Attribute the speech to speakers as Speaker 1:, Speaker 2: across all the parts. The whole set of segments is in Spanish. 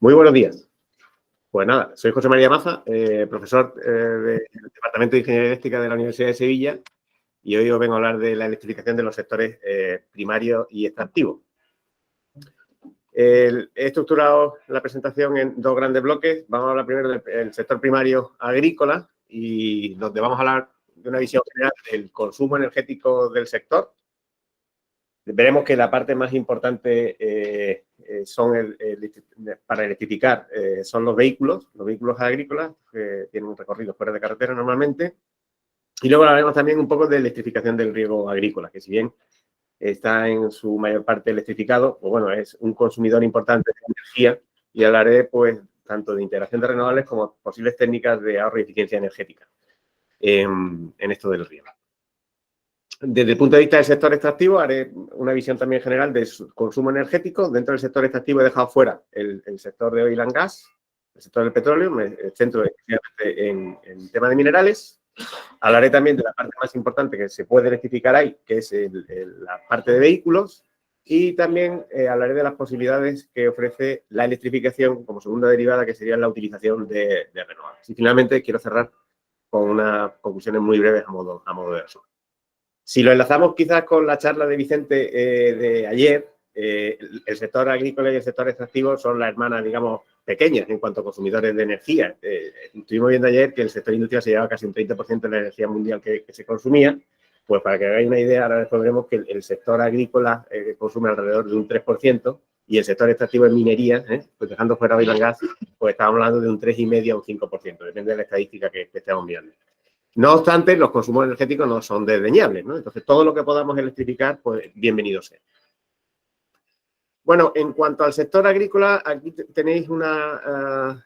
Speaker 1: Muy buenos días. Pues nada, soy José María Maza, profesor del Departamento de Ingeniería Eléctrica de la Universidad de Sevilla y hoy os vengo a hablar de la electrificación de los sectores primarios y extractivos. He estructurado la presentación en dos grandes bloques. Vamos a hablar primero del sector primario agrícola y donde vamos a hablar de una visión general del consumo energético del sector. Veremos que la parte más importante para electrificar son los vehículos agrícolas que tienen un recorrido fuera de carretera normalmente. Y luego hablaremos también un poco de electrificación del riego agrícola, que si bien está en su mayor parte electrificado, pues bueno, es un consumidor importante de energía y hablaré pues tanto de integración de renovables como posibles técnicas de ahorro y eficiencia energética en esto del riego. Desde el punto de vista del sector extractivo, haré una visión también general de su consumo energético. Dentro del sector extractivo he dejado fuera el sector de oil and gas, el sector del petróleo, me centro en tema de minerales. Hablaré también de la parte más importante que se puede electrificar ahí, que es la parte de vehículos. Y también hablaré de las posibilidades que ofrece la electrificación como segunda derivada, que sería la utilización de renovables. Y finalmente quiero cerrar con unas conclusiones muy breves a modo de resumen. Si lo enlazamos quizás con la charla de Vicente de ayer, el sector agrícola y el sector extractivo son las hermanas, digamos, pequeñas en cuanto a consumidores de energía. Estuvimos viendo ayer que el sector industrial se llevaba casi un 30% de la energía mundial que se consumía. Pues para que hagáis una idea, ahora después veremos que el sector agrícola consume alrededor de un 3% y el sector extractivo en minería, pues dejando fuera oil and gas, pues estamos hablando de un 3,5% a un 5%, depende de la estadística que estemos mirando. No obstante, los consumos energéticos no son desdeñables, ¿no? Entonces, todo lo que podamos electrificar, pues bienvenido sea. Bueno, en cuanto al sector agrícola, aquí tenéis una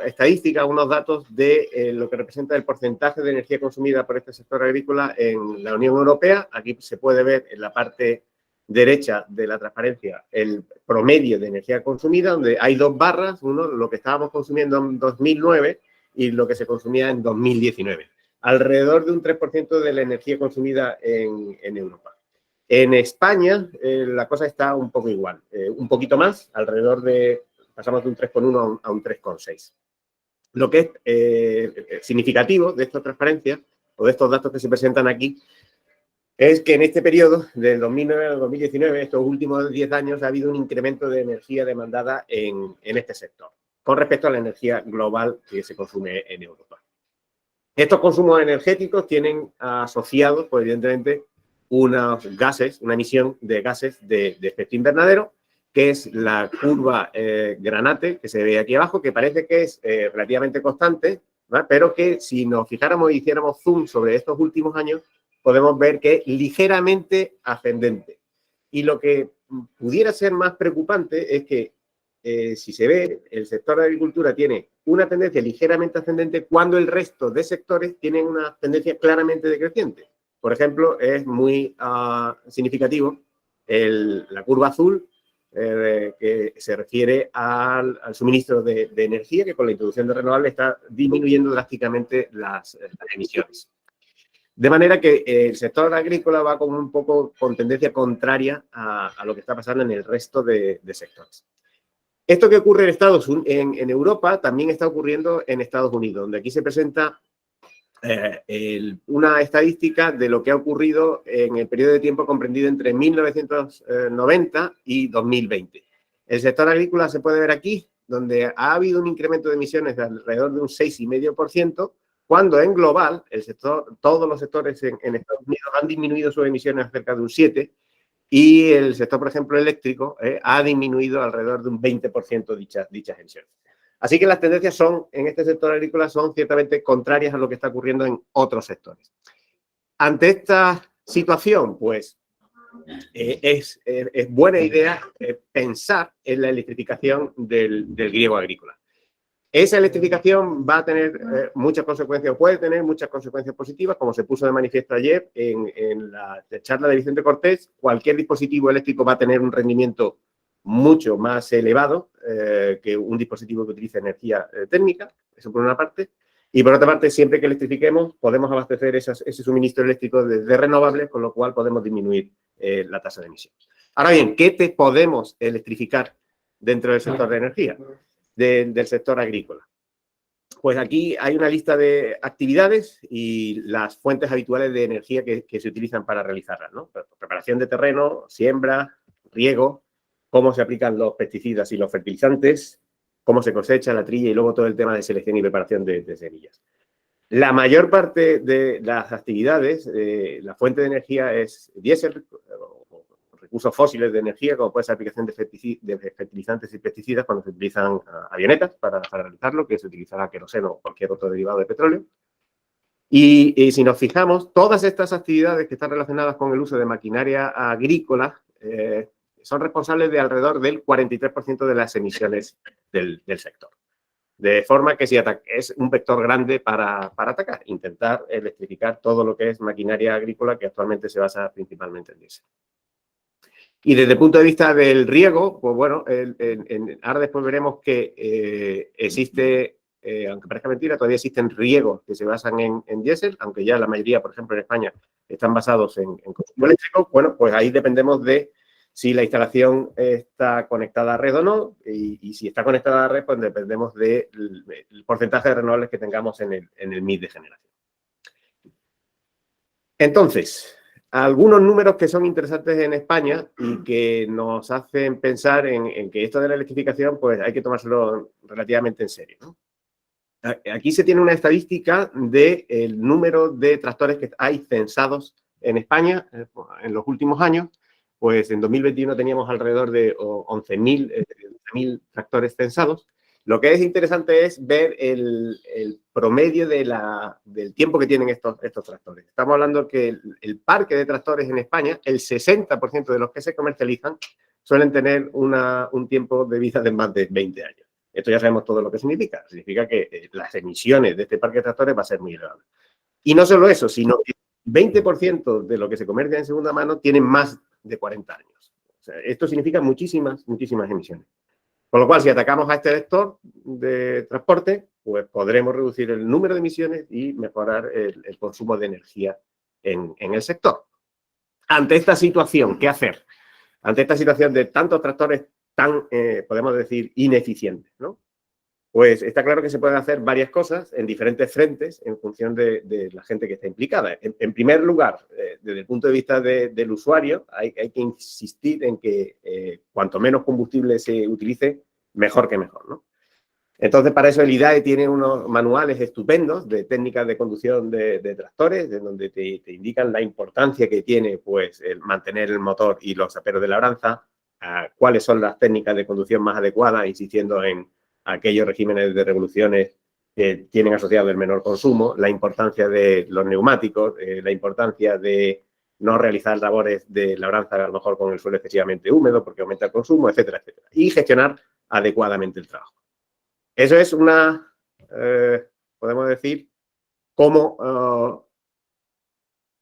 Speaker 1: estadística, unos datos de lo que representa el porcentaje de energía consumida por este sector agrícola en la Unión Europea. Aquí se puede ver en la parte derecha de la transparencia el promedio de energía consumida, donde hay dos barras, uno lo que estábamos consumiendo en 2009 y lo que se consumía en 2019. Alrededor de un 3% de la energía consumida en Europa. En España la cosa está un poco igual, un poquito más, pasamos de un 3,1 a un 3,6. Lo que es significativo de esta transparencia o de estos datos que se presentan aquí es que en este periodo, del 2009 al 2019, estos últimos 10 años, ha habido un incremento de energía demandada en este sector, con respecto a la energía global que se consume en Europa. Estos consumos energéticos tienen asociados, pues evidentemente, unos gases, una emisión de gases de efecto invernadero, que es la curva granate que se ve aquí abajo, que parece que es relativamente constante, ¿vale? Pero que si nos fijáramos y hiciéramos zoom sobre estos últimos años, podemos ver que es ligeramente ascendente. Y lo que pudiera ser más preocupante es que si se ve, el sector de agricultura tiene una tendencia ligeramente ascendente cuando el resto de sectores tienen una tendencia claramente decreciente. Por ejemplo, es muy significativo la curva azul que se refiere al suministro de energía, que con la introducción de renovables está disminuyendo drásticamente las emisiones. De manera que el sector agrícola va como un poco con tendencia contraria a lo que está pasando en el resto de sectores. Esto que ocurre en Europa también está ocurriendo en Estados Unidos, donde aquí se presenta una estadística de lo que ha ocurrido en el periodo de tiempo comprendido entre 1990 y 2020. El sector agrícola se puede ver aquí, donde ha habido un incremento de emisiones de alrededor de un 6,5%, cuando en global todos los sectores en Estados Unidos han disminuido sus emisiones cerca de un 7%, y el sector, por ejemplo, eléctrico, ha disminuido alrededor de un 20% dichas emisiones. Así que las tendencias en este sector agrícola son ciertamente contrarias a lo que está ocurriendo en otros sectores. Ante esta situación, pues, es buena idea pensar en la electrificación del riego agrícola. Esa electrificación va a tener muchas consecuencias, puede tener muchas consecuencias positivas, como se puso de manifiesto ayer en la charla de Vicente Cortés. Cualquier dispositivo eléctrico va a tener un rendimiento mucho más elevado que un dispositivo que utilice energía térmica, eso por una parte. Y por otra parte, siempre que electrifiquemos, podemos abastecer ese suministro eléctrico de renovables, con lo cual podemos disminuir la tasa de emisión. Ahora bien, ¿qué podemos electrificar dentro del sector de energía? del sector agrícola. Pues aquí hay una lista de actividades y las fuentes habituales de energía que se utilizan para realizarlas, ¿no? Preparación de terreno, siembra, riego, cómo se aplican los pesticidas y los fertilizantes, cómo se cosecha la trilla y luego todo el tema de selección y preparación de semillas. La mayor parte de las actividades, la fuente de energía es diésel, recursos fósiles de energía, como puede ser aplicación de fertilizantes y pesticidas cuando se utilizan avionetas para realizarlo, que se utilizará queroseno o cualquier otro derivado de petróleo. Y si nos fijamos, todas estas actividades que están relacionadas con el uso de maquinaria agrícola son responsables de alrededor del 43% de las emisiones del sector. De forma que es un vector grande para atacar, intentar electrificar todo lo que es maquinaria agrícola que actualmente se basa principalmente en diésel. Y desde el punto de vista del riego, pues bueno, ahora después veremos que existe, aunque parezca mentira, todavía existen riegos que se basan en diésel, aunque ya la mayoría, por ejemplo, en España, están basados en consumo eléctrico. Bueno, pues ahí dependemos de si la instalación está conectada a red o no, y si está conectada a red, pues dependemos del porcentaje de renovables que tengamos en el mix de generación. Entonces, algunos números que son interesantes en España y que nos hacen pensar en que esto de la electrificación, pues hay que tomárselo relativamente en serio, ¿no? Aquí se tiene una estadística del número de tractores que hay censados en España en los últimos años. Pues en 2021 teníamos alrededor de 11.000 tractores censados. Lo que es interesante es ver el promedio del tiempo que tienen estos tractores. Estamos hablando que el parque de tractores en España, el 60% de los que se comercializan, suelen tener un tiempo de vida de más de 20 años. Esto ya sabemos todo lo que significa. Significa que las emisiones de este parque de tractores va a ser muy elevado. Y no solo eso, sino que 20% de lo que se comercia en segunda mano tienen más de 40 años. O sea, esto significa muchísimas emisiones. Con lo cual, si atacamos a este vector de transporte, pues podremos reducir el número de emisiones y mejorar el consumo de energía en el sector. Ante esta situación, ¿qué hacer? Ante esta situación de tantos tractores tan, podemos decir, ineficientes, ¿no? Pues está claro que se pueden hacer varias cosas en diferentes frentes en función de la gente que está implicada. En primer lugar, desde el punto de vista del usuario, hay que insistir en que cuanto menos combustible se utilice, mejor que mejor, ¿no? Entonces, para eso el IDAE tiene unos manuales estupendos de técnicas de conducción de tractores, en donde te indican la importancia que tiene pues, el mantener el motor y los aperos de labranza, cuáles son las técnicas de conducción más adecuadas, insistiendo en aquellos regímenes de revoluciones que tienen asociado el menor consumo, la importancia de los neumáticos, la importancia de no realizar labores de labranza a lo mejor con el suelo excesivamente húmedo porque aumenta el consumo, etcétera, etcétera. Y gestionar adecuadamente el trabajo. Eso es podemos decir, cómo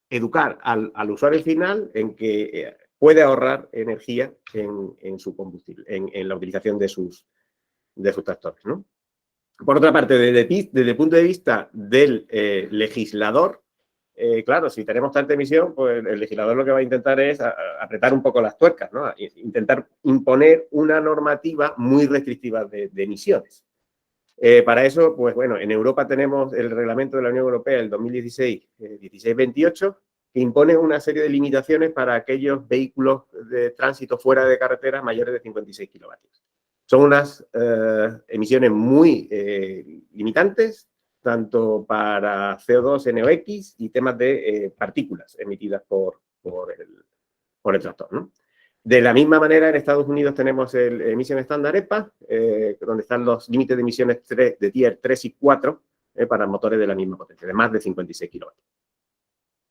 Speaker 1: educar al usuario final en que puede ahorrar energía en su combustible, en la utilización de sus tractores, ¿no? Por otra parte, desde el punto de vista del legislador, claro, si tenemos tanta emisión, pues el legislador lo que va a intentar es apretar un poco las tuercas, ¿no? Intentar imponer una normativa muy restrictiva de emisiones. Para eso, pues bueno, en Europa tenemos el reglamento de la Unión Europea, el 2016-1628, que impone una serie de limitaciones para aquellos vehículos de tránsito fuera de carretera mayores de 56 kilovatios. Son unas emisiones muy limitantes, tanto para CO2, NOx y temas de partículas emitidas por el tractor, ¿no? De la misma manera, en Estados Unidos tenemos el Emission Standard EPA, donde están los límites de emisiones de Tier 3 y 4 para motores de la misma potencia, de más de 56 kilovatios.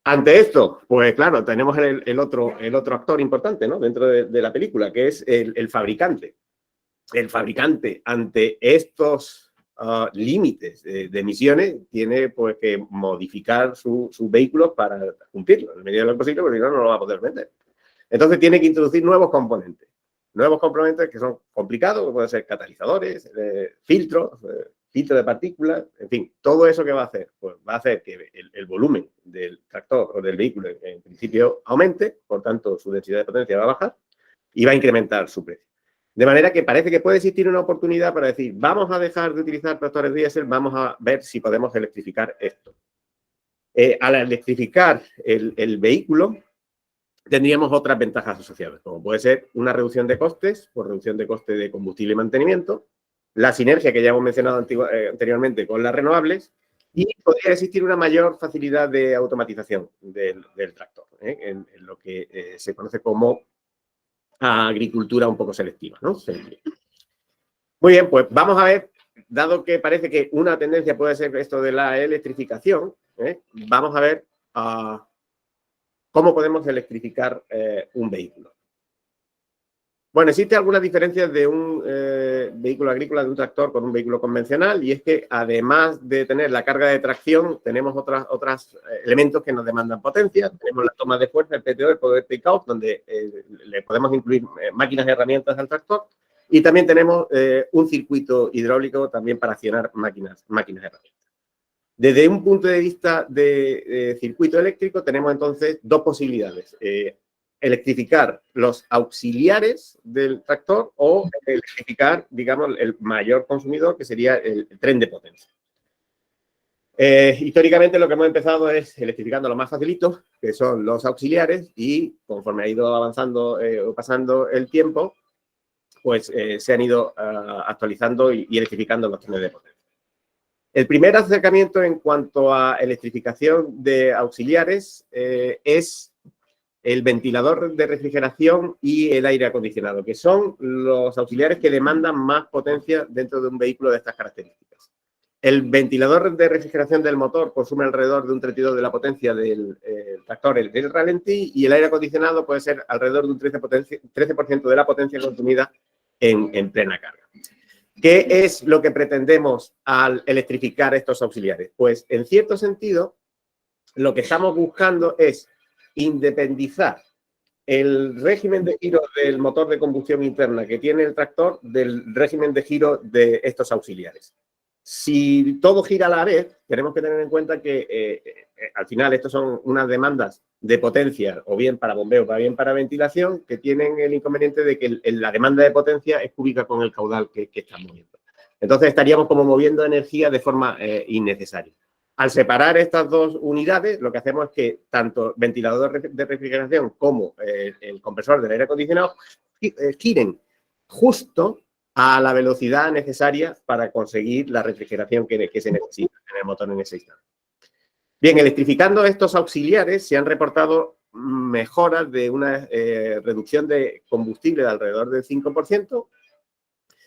Speaker 1: Ante esto, pues claro, tenemos el otro actor importante, ¿no? Dentro de la película, que es el fabricante. El fabricante, ante estos límites de emisiones, tiene pues que modificar su vehículo para cumplirlo, en la medida de lo posible, porque si no, no lo va a poder vender. Entonces tiene que introducir nuevos componentes que son complicados, que pueden ser catalizadores, filtros de partículas, en fin, todo eso que va a hacer, pues va a hacer que el volumen del tractor o del vehículo en principio aumente, por tanto su densidad de potencia va a bajar y va a incrementar su precio. De manera que parece que puede existir una oportunidad para decir, vamos a dejar de utilizar tractores diésel, vamos a ver si podemos electrificar esto. Al electrificar el vehículo, tendríamos otras ventajas asociadas, como puede ser una reducción de costes, por reducción de coste de combustible y mantenimiento, la sinergia que ya hemos mencionado anteriormente con las renovables, y podría existir una mayor facilidad de automatización del tractor, en lo que se conoce como agricultura un poco selectiva, ¿no? Muy bien, pues vamos a ver, dado que parece que una tendencia puede ser esto de la electrificación, vamos a ver cómo podemos electrificar un vehículo. Bueno, existe algunas diferencias de un vehículo agrícola, de un tractor con un vehículo convencional, y es que además de tener la carga de tracción, tenemos otros elementos que nos demandan potencia. Tenemos la toma de fuerza, el PTO, el poder take-off, donde le podemos incluir máquinas y herramientas al tractor, y también tenemos un circuito hidráulico también para accionar máquinas y herramientas. Desde un punto de vista de circuito eléctrico, tenemos entonces dos posibilidades. Electrificar los auxiliares del tractor o electrificar, digamos, el mayor consumidor, que sería el tren de potencia. Históricamente lo que hemos empezado es electrificando lo más facilito, que son los auxiliares, y conforme ha ido avanzando o pasando el tiempo, pues se han ido actualizando y electrificando los trenes de potencia. El primer acercamiento en cuanto a electrificación de auxiliares es el ventilador de refrigeración y el aire acondicionado, que son los auxiliares que demandan más potencia dentro de un vehículo de estas características. El ventilador de refrigeración del motor consume alrededor de un 32% de la potencia del tractor, el ralentí, y el aire acondicionado puede ser alrededor de un 13% de la potencia consumida en plena carga. ¿Qué es lo que pretendemos al electrificar estos auxiliares? Pues, en cierto sentido, lo que estamos buscando es independizar el régimen de giro del motor de combustión interna que tiene el tractor del régimen de giro de estos auxiliares. Si todo gira a la vez, tenemos que tener en cuenta que al final estos son unas demandas de potencia, o bien para bombeo, o bien para ventilación, que tienen el inconveniente de que la demanda de potencia es cúbica con el caudal que están moviendo. Entonces estaríamos como moviendo energía de forma innecesaria. Al separar estas dos unidades, lo que hacemos es que tanto ventilador de refrigeración como el compresor del aire acondicionado giren justo a la velocidad necesaria para conseguir la refrigeración que se necesita en el motor en ese instante. Bien, electrificando estos auxiliares se han reportado mejoras de una reducción de combustible de alrededor del 5%.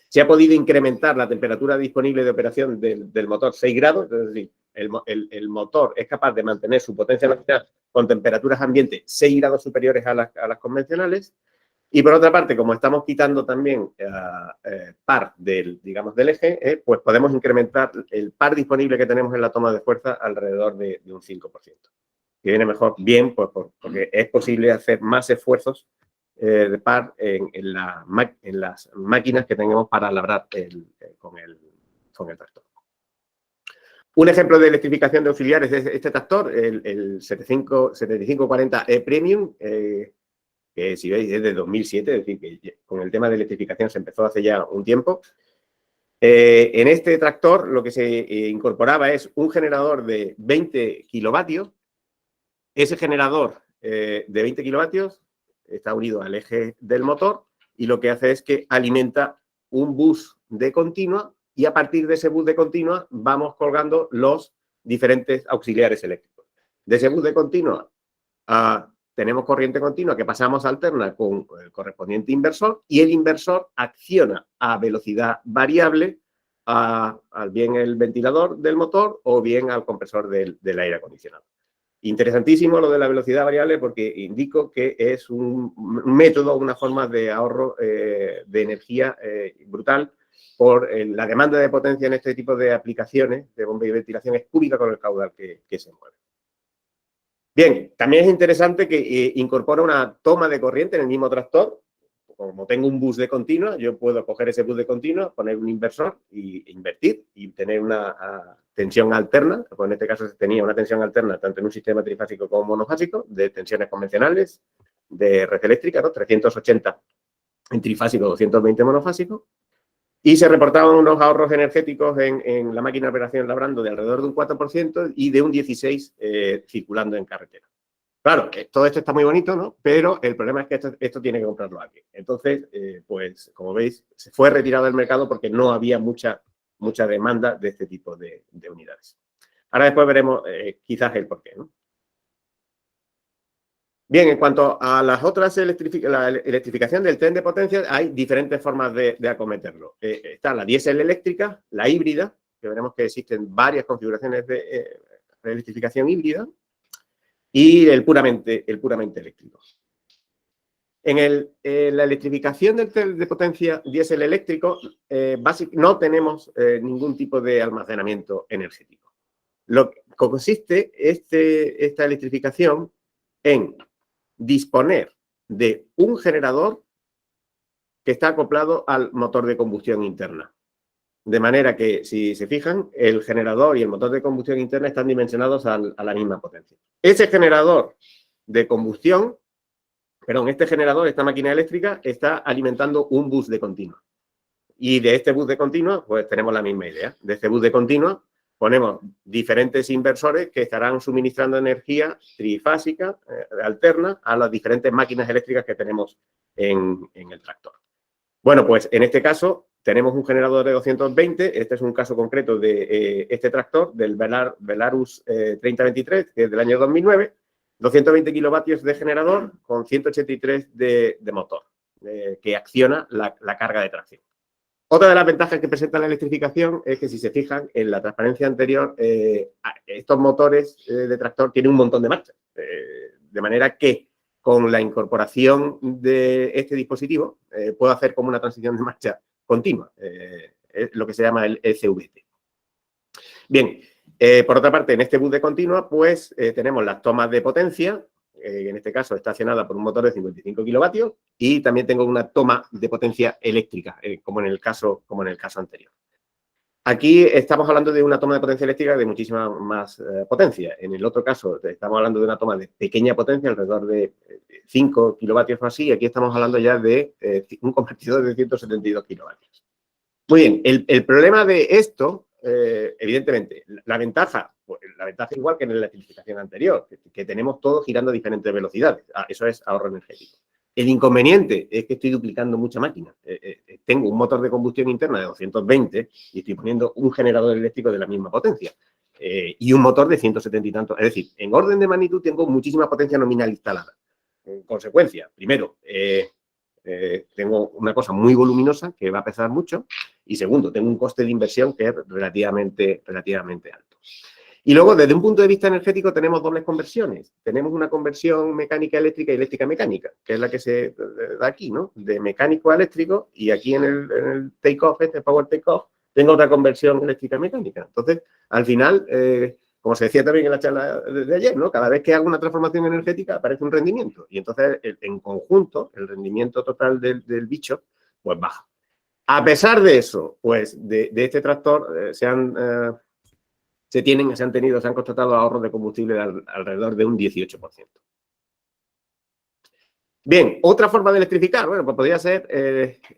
Speaker 1: Se ha podido incrementar la temperatura disponible de operación del motor 6 grados, es decir, el motor es capaz de mantener su potencia nominal con temperaturas ambiente 6 grados superiores a las convencionales. Y por otra parte, como estamos quitando también par del eje, pues podemos incrementar el par disponible que tenemos en la toma de fuerza alrededor de un 5%. Que viene mejor, bien, pues porque es posible hacer más esfuerzos de par en las máquinas que tengamos para labrar con el tractor. Un ejemplo de electrificación de auxiliares es este tractor, el 7540E Premium, que si veis es de 2007, es decir, que con el tema de electrificación se empezó hace ya un tiempo. En este tractor lo que se incorporaba es un generador de 20 kilovatios. Ese generador de 20 kilovatios está unido al eje del motor y lo que hace es que alimenta un bus de continua, y a partir de ese bus de continua vamos colgando los diferentes auxiliares eléctricos. De ese bus de continua tenemos corriente continua que pasamos a alterna con el correspondiente inversor, y el inversor acciona a velocidad variable al bien el ventilador del motor o bien al compresor del aire acondicionado. Interesantísimo lo de la velocidad variable, porque indico que es un método, una forma de ahorro de energía brutal, por la demanda de potencia en este tipo de aplicaciones de bombeo y ventilación es cúbica con el caudal que se mueve. Bien, también es interesante que incorpora una toma de corriente en el mismo tractor. Como tengo un bus de continua, yo puedo coger ese bus de continua, poner un inversor e invertir y tener una tensión alterna. Pues en este caso se tenía una tensión alterna tanto en un sistema trifásico como monofásico, de tensiones convencionales, de red eléctrica, ¿no? 380 en trifásico 220 monofásico, y se reportaban unos ahorros energéticos en la máquina de operación labrando de alrededor de un 4% y de un 16% circulando en carretera. Claro, todo esto está muy bonito, ¿no? Pero el problema es que esto tiene que comprarlo aquí. Entonces, pues, como veis, se fue retirado del mercado porque no había mucha demanda de este tipo de unidades. Ahora después veremos quizás el porqué, ¿no? Bien, en cuanto a las otras, la electrificación del tren de potencia, hay diferentes formas de acometerlo. Está la diésel eléctrica, la híbrida, que veremos que existen varias configuraciones de electrificación híbrida, y el puramente eléctrico. En la electrificación del tren de potencia diésel eléctrico, no tenemos ningún tipo de almacenamiento energético. Lo que consiste esta electrificación en disponer de un generador que está acoplado al motor de combustión interna. De manera que, si se fijan, el generador y el motor de combustión interna están dimensionados a la misma potencia. Ese generador de combustión, este generador, esta máquina eléctrica, está alimentando un bus de continua. Y de este bus de continua, pues tenemos la misma idea. De este bus de continua ponemos diferentes inversores que estarán suministrando energía trifásica, alterna, a las diferentes máquinas eléctricas que tenemos en el tractor. Bueno, pues en este caso tenemos un generador de 220, este es un caso concreto de este tractor, del Belarus 3023, que es del año 2009, 220 kilovatios de generador con 183 de motor, que acciona la carga de tracción. Otra de las ventajas que presenta la electrificación es que, si se fijan en la transparencia anterior, estos motores de tractor tienen un montón de marchas, de manera que con la incorporación de este dispositivo puedo hacer como una transición de marcha continua, es lo que se llama el CVT. Bien, por otra parte, en este bus de continua, pues tenemos las tomas de potencia, en este caso está accionada por un motor de 55 kilovatios, y también tengo una toma de potencia eléctrica, como en el caso anterior. Aquí estamos hablando de una toma de potencia eléctrica de muchísima más potencia. En el otro caso estamos hablando de una toma de pequeña potencia, alrededor de 5 kilovatios o así, y aquí estamos hablando ya de un convertidor de 172 kilovatios. Muy bien, el problema de esto, evidentemente, la ventaja igual que en la electrificación anterior, que tenemos todo girando a diferentes velocidades. Eso es ahorro energético. El inconveniente es que estoy duplicando mucha máquina. Tengo un motor de combustión interna de 220 y estoy poniendo un generador eléctrico de la misma potencia. Y un motor de 170 y tantos. Es decir, en orden de magnitud tengo muchísima potencia nominal instalada. En consecuencia, primero, tengo una cosa muy voluminosa que va a pesar mucho. Y segundo, tengo un coste de inversión que es relativamente alto. Y luego, desde un punto de vista energético, tenemos dobles conversiones. Tenemos una conversión mecánica eléctrica y eléctrica mecánica, que es la que se da aquí, ¿no? De mecánico a eléctrico, y aquí en el take-off, este power take-off, tengo otra conversión eléctrica mecánica. Entonces, al final, como se decía también en la charla de ayer, ¿no? Cada vez que hago una transformación energética aparece un rendimiento. Y entonces, en conjunto, el rendimiento total del bicho, pues baja. A pesar de eso, pues de este tractor se han constatado ahorros de combustible de alrededor de un 18%. Bien, otra forma de electrificar, bueno, pues podría ser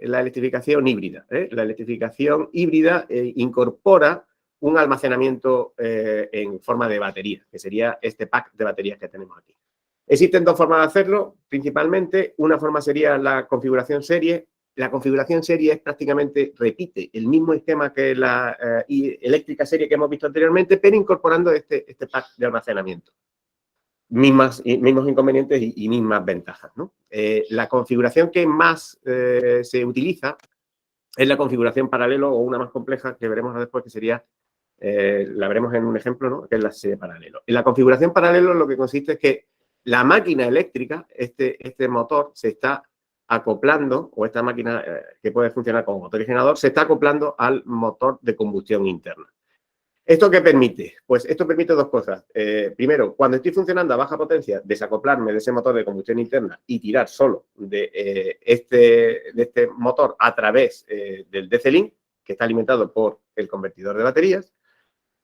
Speaker 1: la electrificación híbrida. La electrificación híbrida incorpora un almacenamiento en forma de batería, que sería este pack de baterías que tenemos aquí. Existen dos formas de hacerlo, principalmente. Una forma sería la configuración serie. La configuración serie prácticamente repite el mismo esquema que la eléctrica serie que hemos visto anteriormente, pero incorporando este pack de almacenamiento. Mismos inconvenientes y mismas ventajas, ¿no? La configuración que más se utiliza es la configuración paralelo, o una más compleja que veremos después, que sería, la veremos en un ejemplo, ¿no? Que es la serie paralelo. En la configuración paralelo lo que consiste es que la máquina eléctrica, este motor, se está acoplando, o esta máquina que puede funcionar como motor y generador, se está acoplando al motor de combustión interna. ¿Esto qué permite? Pues esto permite dos cosas. Primero, cuando estoy funcionando a baja potencia, desacoplarme de ese motor de combustión interna y tirar solo de este motor a través del DC-Link, que está alimentado por el convertidor de baterías,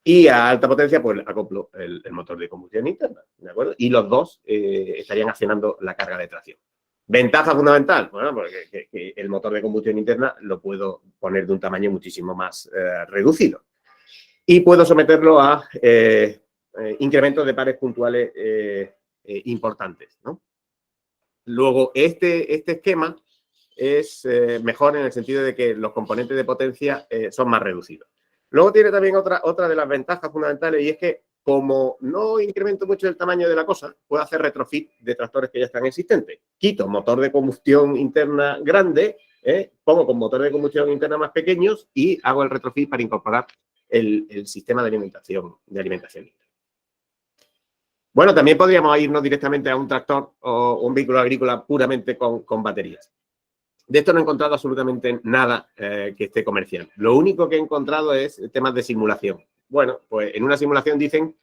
Speaker 1: y a alta potencia, pues acoplo el motor de combustión interna, ¿de acuerdo? Y los dos estarían accionando la carga de tracción. Ventaja fundamental, bueno, porque que el motor de combustión interna lo puedo poner de un tamaño muchísimo más reducido. Y puedo someterlo a incrementos de pares puntuales importantes, ¿no? Luego, este esquema es mejor en el sentido de que los componentes de potencia son más reducidos. Luego tiene también otra de las ventajas fundamentales, y es que como no incremento mucho el tamaño de la cosa, puedo hacer retrofit de tractores que ya están existentes. Quito motor de combustión interna grande, pongo con motor de combustión interna más pequeños y hago el retrofit para incorporar el sistema de alimentación. Bueno, también podríamos irnos directamente a un tractor o un vehículo agrícola puramente con baterías. De esto no he encontrado absolutamente nada que esté comercial. Lo único que he encontrado es temas de simulación. Bueno, pues en una simulación dicen,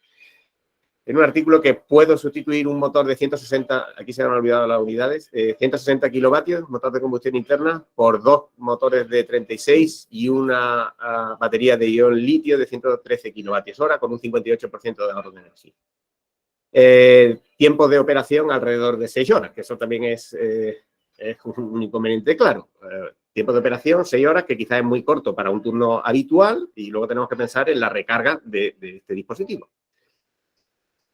Speaker 1: en un artículo, que puedo sustituir un motor de 160, aquí se han olvidado las unidades, 160 kilovatios, motor de combustión interna, por 2 motores de 36 y una batería de ion litio de 113 kilovatios hora con un 58% de ahorro de energía. Tiempo de operación alrededor de 6 horas, que eso también es un inconveniente claro. Tiempo de operación 6 horas, que quizás es muy corto para un turno habitual, y luego tenemos que pensar en la recarga de este dispositivo.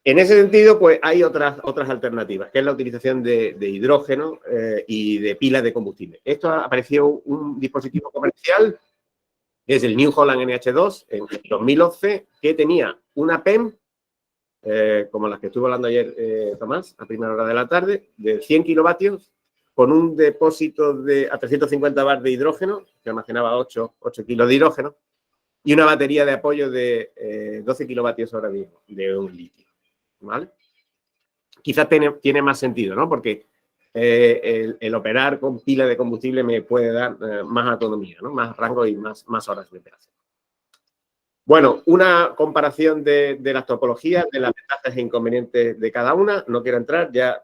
Speaker 1: En ese sentido, pues hay otras alternativas, que es la utilización de hidrógeno y de pilas de combustible. Esto apareció un dispositivo comercial, que es el New Holland NH2, en 2011, que tenía una PEM, como las que estuvo hablando ayer Tomás, a primera hora de la tarde, de 100 kilovatios, con un depósito a 350 bar de hidrógeno, que almacenaba 8 kilos de hidrógeno, y una batería de apoyo de 12 kilovatios hora de un litio, ¿vale? Quizás tiene más sentido, ¿no? Porque el operar con pila de combustible me puede dar más autonomía, ¿no? Más rango y más horas de operación. Bueno, una comparación de las topologías, de las ventajas e inconvenientes de cada una. No quiero entrar, ya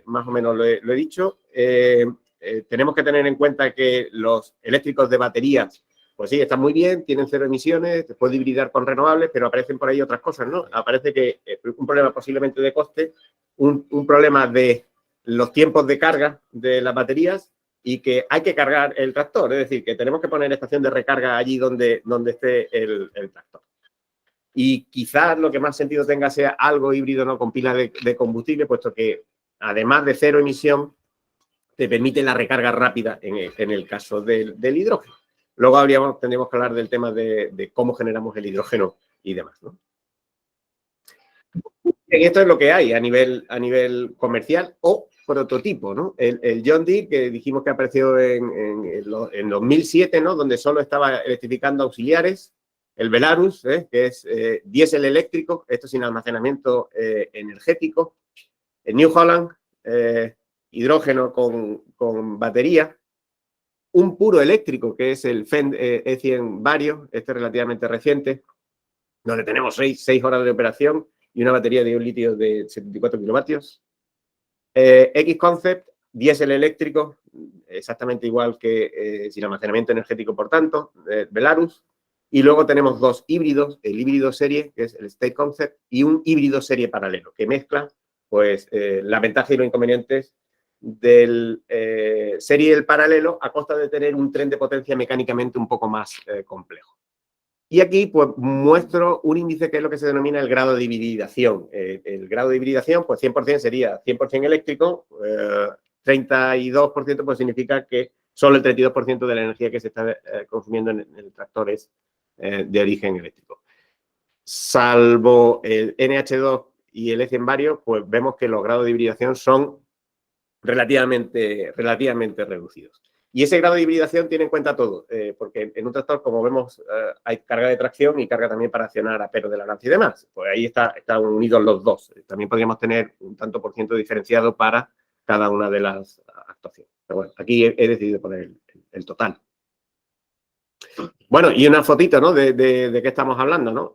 Speaker 1: más o menos lo he dicho. Tenemos que tener en cuenta que los eléctricos de baterías, pues sí, están muy bien, tienen 0 emisiones, se puede hibridar con renovables, pero aparecen por ahí otras cosas, ¿no? Aparece que un problema posiblemente de coste, un problema de los tiempos de carga de las baterías, y que hay que cargar el tractor, es decir, que tenemos que poner estación de recarga allí donde esté el tractor. Y quizás lo que más sentido tenga sea algo híbrido, ¿no? Con pilas de combustible, puesto que además de 0 emisión, te permite la recarga rápida en el caso del hidrógeno. Luego tendríamos que hablar del tema de cómo generamos el hidrógeno y demás, ¿no? Esto es lo que hay a nivel comercial o prototipo, ¿no? El John Deere, que dijimos que apareció en 2007, ¿no? Donde solo estaba electrificando auxiliares. El Belarus, que es diésel eléctrico, esto sin almacenamiento energético. El New Holland, hidrógeno con batería. Un puro eléctrico, que es el Fendt E100 Vario, este es relativamente reciente, donde tenemos 6 horas de operación y una batería de un litio de 74 kilovatios. X-Concept, diésel eléctrico, exactamente igual que sin almacenamiento energético, por tanto, Belarus. Y luego tenemos 2 híbridos, el híbrido serie, que es el State Concept, y un híbrido serie paralelo, que mezcla, pues, la ventaja y los inconvenientes del serie y el paralelo, a costa de tener un tren de potencia mecánicamente un poco más complejo. Y aquí, pues, muestro un índice que es lo que se denomina el grado de hibridación. El grado de hibridación, pues, 100% sería 100% eléctrico, 32% pues significa que solo el 32% de la energía que se está consumiendo en el tractor es de origen eléctrico. Salvo el NH2 y el E100 Vario, pues vemos que los grados de hibridación son relativamente reducidos. Y ese grado de hibridación tiene en cuenta todo, porque en un tractor, como vemos, hay carga de tracción y carga también para accionar a pero de la lanza y demás. Pues ahí están unidos los dos. También podríamos tener un tanto por ciento diferenciado para cada una de las actuaciones. Pero bueno, aquí he decidido poner el total. Bueno, y una fotito, ¿no? De qué estamos hablando, ¿no?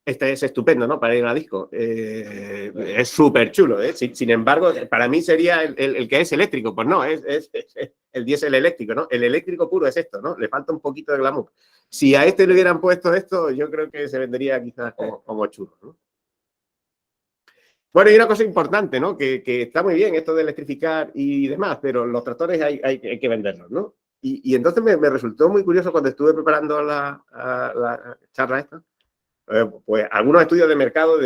Speaker 1: Este es estupendo, ¿no? Para ir a la disco. Es súper chulo, ¿eh? Sin embargo, para mí sería el que es eléctrico. Pues no, es el diésel eléctrico, ¿no? El eléctrico puro es esto, ¿no? Le falta un poquito de glamour. Si a este le hubieran puesto esto, yo creo que se vendería quizás como chulo, ¿no? Bueno, y una cosa importante, ¿no? Que está muy bien esto de electrificar y demás, pero los tractores hay que venderlos, ¿no? Y entonces me resultó muy curioso cuando estuve preparando la charla esta, pues algunos estudios de mercado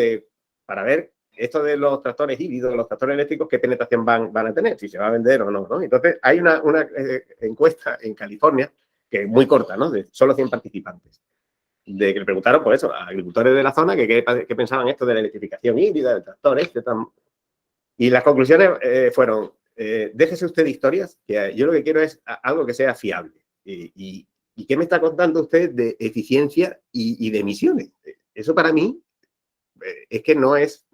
Speaker 1: para ver esto de los tractores híbridos, los tractores eléctricos, qué penetración van a tener, si se va a vender o no, ¿no? Entonces, hay una encuesta en California, que es muy corta, ¿no? De solo 100 participantes, de que le preguntaron, por eso, a agricultores de la zona que qué pensaban esto de la electrificación híbrida, del tractor y las conclusiones fueron, déjese usted de historias, que yo lo que quiero es algo que sea fiable. ¿Y qué me está contando usted de eficiencia y de emisiones? Eso para mí es que no es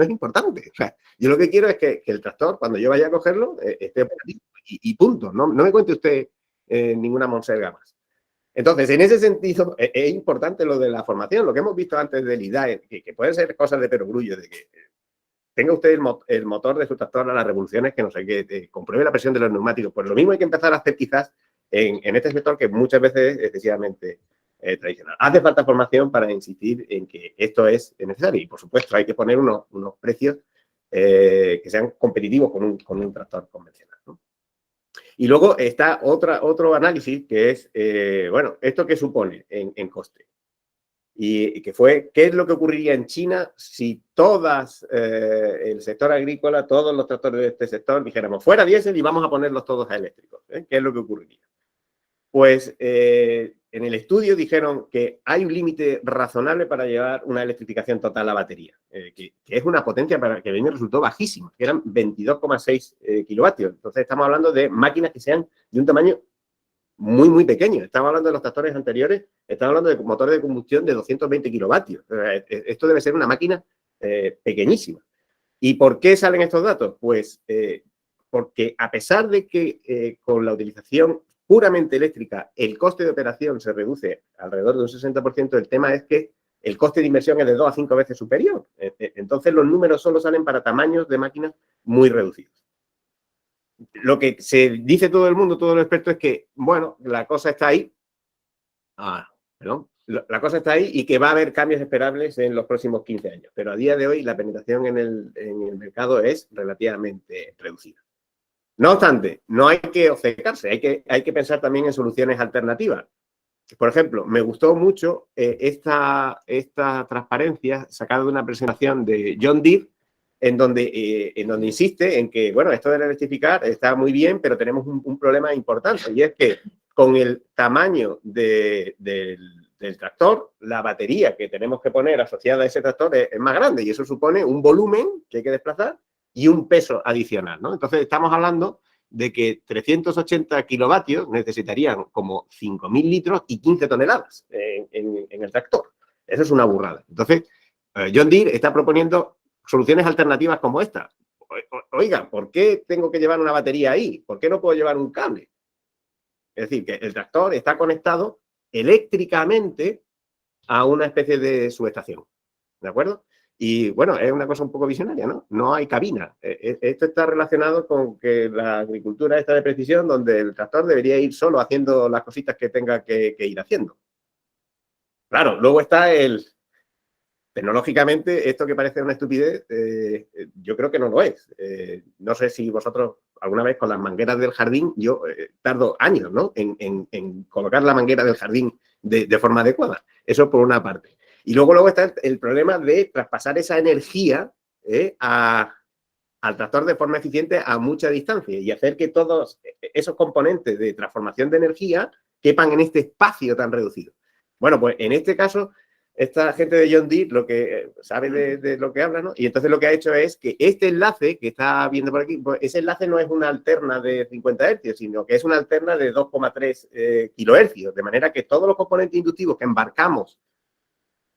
Speaker 1: importante. O sea, yo lo que quiero es que el tractor, cuando yo vaya a cogerlo, esté operativo y punto. No me cuente usted ninguna monserga más. Entonces, en ese sentido, es importante lo de la formación, lo que hemos visto antes del IDAE, que pueden ser cosas de perogrullo, de que tenga usted el motor de su tractor a las revoluciones, que no sé qué, compruebe la presión de los neumáticos. Pues lo mismo hay que empezar a hacer quizás en este sector que muchas veces es excesivamente tradicional. Hace falta formación para insistir en que esto es necesario y, por supuesto, hay que poner unos precios que sean competitivos con un tractor convencional, ¿no? Y luego está otro análisis que es, bueno, ¿esto qué supone en coste? Y que fue, ¿qué es lo que ocurriría en China si el sector agrícola, todos los tractores de este sector, dijéramos, fuera diésel y vamos a ponerlos todos a eléctricos? ¿Qué es lo que ocurriría? Pues en el estudio dijeron que hay un límite razonable para llevar una electrificación total a batería, que es una potencia para que a mí me resultó bajísima, que eran 22,6 kilovatios. Entonces estamos hablando de máquinas que sean de un tamaño muy, muy pequeño. Estamos hablando de los tractores anteriores, estamos hablando de motores de combustión de 220 kilovatios. Esto debe ser una máquina pequeñísima. ¿Y por qué salen estos datos? Pues porque a pesar de que con la utilización puramente eléctrica el coste de operación se reduce alrededor de un 60%, el tema es que el coste de inversión es de 2 a 5 veces superior. Entonces los números solo salen para tamaños de máquinas muy reducidos. Lo que se dice todo el mundo, todos los expertos, es que, bueno, la cosa está ahí. Perdón. La cosa está ahí y que va a haber cambios esperables en los próximos 15 años. Pero a día de hoy la penetración en el mercado es relativamente reducida. No obstante, no hay que obcecarse, hay que pensar también en soluciones alternativas. Por ejemplo, me gustó mucho esta transparencia sacada de una presentación de John Deere, en donde insiste en que, bueno, esto de electrificar está muy bien, pero tenemos un problema importante, y es que con el tamaño del tractor, la batería que tenemos que poner asociada a ese tractor es más grande, y eso supone un volumen que hay que desplazar y un peso adicional, ¿no? Entonces, estamos hablando de que 380 kilovatios necesitarían como 5.000 litros y 15 toneladas en el tractor. Eso es una burrada. Entonces, John Deere está proponiendo soluciones alternativas como esta. Oiga, ¿por qué tengo que llevar una batería ahí? ¿Por qué no puedo llevar un cable? Es decir, que el tractor está conectado eléctricamente a una especie de subestación, ¿de acuerdo? Y bueno, es una cosa un poco visionaria, ¿no? No hay cabina. Esto está relacionado con que la agricultura está de precisión, donde el tractor debería ir solo haciendo las cositas que tenga que ir haciendo. Claro, luego está tecnológicamente, esto que parece una estupidez, yo creo que no lo es. No sé si vosotros alguna vez con las mangueras del jardín, yo tardo años, ¿no? En colocar la manguera del jardín de forma adecuada. Eso por una parte. Y luego está el problema de traspasar esa energía al tractor de forma eficiente a mucha distancia y hacer que todos esos componentes de transformación de energía quepan en este espacio tan reducido. Bueno, pues en este caso, esta gente de John Deere lo que sabe de lo que habla, ¿no? Y entonces lo que ha hecho es que este enlace que está viendo por aquí, pues ese enlace no es una alterna de 50 hercios, sino que es una alterna de 2,3 kilohercios, de manera que todos los componentes inductivos que embarcamos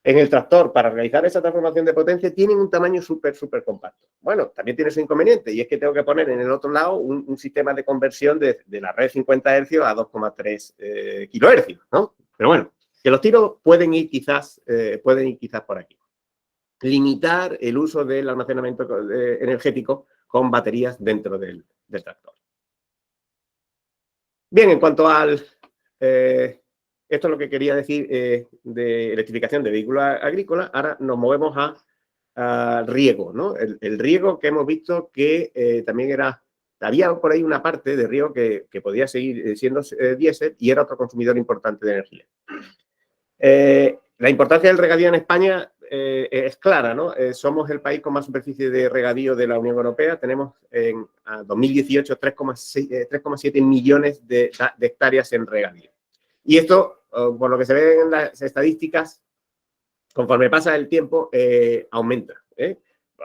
Speaker 1: en el tractor para realizar esa transformación de potencia tienen un tamaño súper compacto. Bueno, también tiene su inconveniente y es que tengo que poner en el otro lado un sistema de conversión de la red 50 Hz a 2,3 kilohercios, ¿no? Pero bueno, que los tiros pueden ir quizás por aquí. Limitar el uso del almacenamiento energético con baterías dentro del tractor. Bien, en cuanto al... esto es lo que quería decir de electrificación de vehículos agrícolas. Ahora nos movemos riego, ¿no? El riego que hemos visto que también había por ahí una parte de riego que podía seguir siendo diésel y era otro consumidor importante de energía. La importancia del regadío en España es clara, ¿no? Somos el país con más superficie de regadío de la Unión Europea. Tenemos en 2018 3,7 millones de hectáreas en regadío. Y esto, por lo que se ve en las estadísticas, conforme pasa el tiempo, aumenta.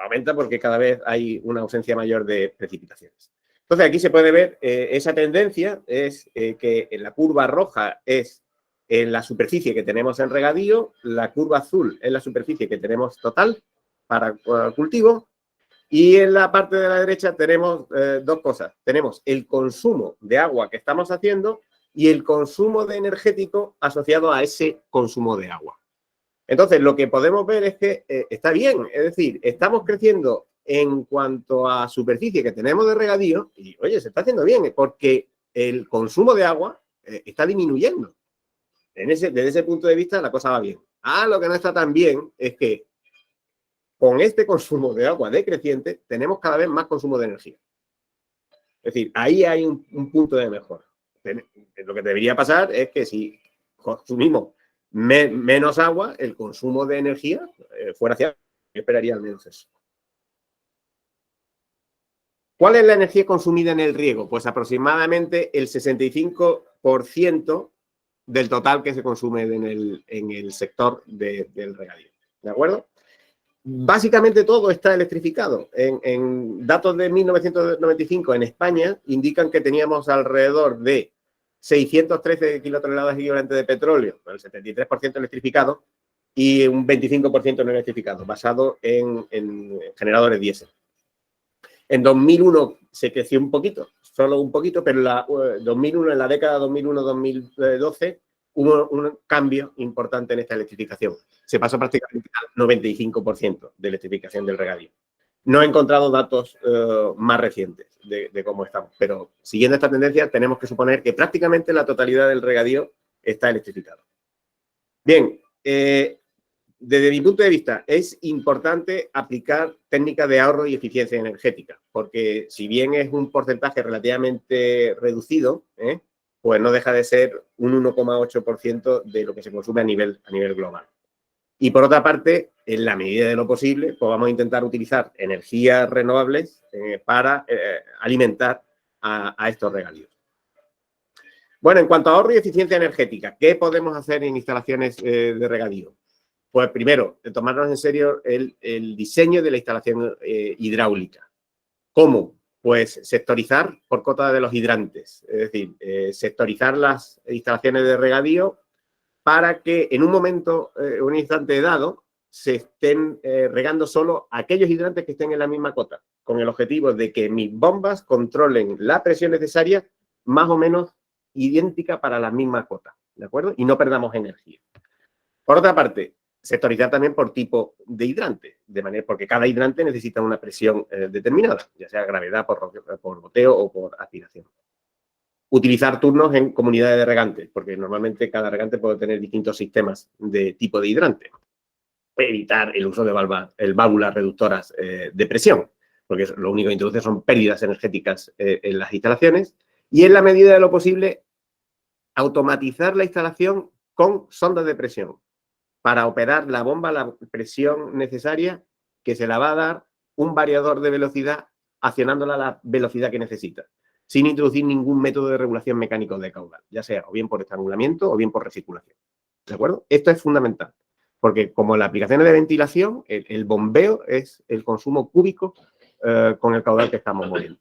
Speaker 1: Aumenta porque cada vez hay una ausencia mayor de precipitaciones. Entonces, aquí se puede ver esa tendencia, es que en la curva roja es en la superficie que tenemos en regadío, la curva azul es la superficie que tenemos total para cultivo, y en la parte de la derecha tenemos dos cosas. Tenemos el consumo de agua que estamos haciendo y el consumo de energético asociado a ese consumo de agua. Entonces, lo que podemos ver es que está bien, es decir, estamos creciendo en cuanto a superficie que tenemos de regadío y, oye, se está haciendo bien porque el consumo de agua está disminuyendo. Desde ese punto de vista, la cosa va bien. Lo que no está tan bien es que con este consumo de agua decreciente tenemos cada vez más consumo de energía. Es decir, ahí hay un punto de mejora. Lo que debería pasar es que si consumimos menos agua, el consumo de energía fuera hacia... Yo esperaría al menos eso. ¿Cuál es la energía consumida en el riego? Pues aproximadamente el 65% del total que se consume en el sector del regadío. ¿De acuerdo? Básicamente todo está electrificado. En datos de 1995 en España indican que teníamos alrededor de 613 kilotoneladas equivalentes de petróleo, el 73% electrificado y un 25% no electrificado, basado en generadores diésel. En 2001 se creció un poquito, solo un poquito, pero en la década 2001-2012 hubo un cambio importante en esta electrificación. Se pasó prácticamente al 95% de electrificación del regadío. No he encontrado datos más recientes de cómo estamos, pero siguiendo esta tendencia tenemos que suponer que prácticamente la totalidad del regadío está electrificado. Bien, desde mi punto de vista es importante aplicar técnicas de ahorro y eficiencia energética, porque si bien es un porcentaje relativamente reducido, pues no deja de ser un 1,8% de lo que se consume a nivel global. Y por otra parte, en la medida de lo posible, pues vamos a intentar utilizar energías renovables para alimentar a estos regadíos. Bueno, en cuanto a ahorro y eficiencia energética, ¿qué podemos hacer en instalaciones de regadío? Pues primero, tomarnos en serio el diseño de la instalación hidráulica. ¿Cómo? Pues sectorizar por cota de los hidrantes, es decir, sectorizar las instalaciones de regadío para que en un momento, un instante dado, se estén regando solo aquellos hidrantes que estén en la misma cota, con el objetivo de que mis bombas controlen la presión necesaria más o menos idéntica para la misma cota, ¿de acuerdo? Y no perdamos energía. Por otra parte, sectorizar también por tipo de hidrante, porque cada hidrante necesita una presión determinada, ya sea gravedad, por goteo o por aspiración. Utilizar turnos en comunidades de regantes, porque normalmente cada regante puede tener distintos sistemas de tipo de hidrante. Evitar el uso de válvulas reductoras de presión, porque lo único que introduce son pérdidas energéticas en las instalaciones. Y en la medida de lo posible, automatizar la instalación con sondas de presión para operar la bomba a la presión necesaria que se la va a dar un variador de velocidad accionándola a la velocidad que necesita, sin introducir ningún método de regulación mecánico de caudal, ya sea o bien por estrangulamiento o bien por recirculación. ¿De acuerdo? Esto es fundamental, porque como en las aplicaciones de ventilación, el bombeo es el consumo cúbico con el caudal que estamos moviendo.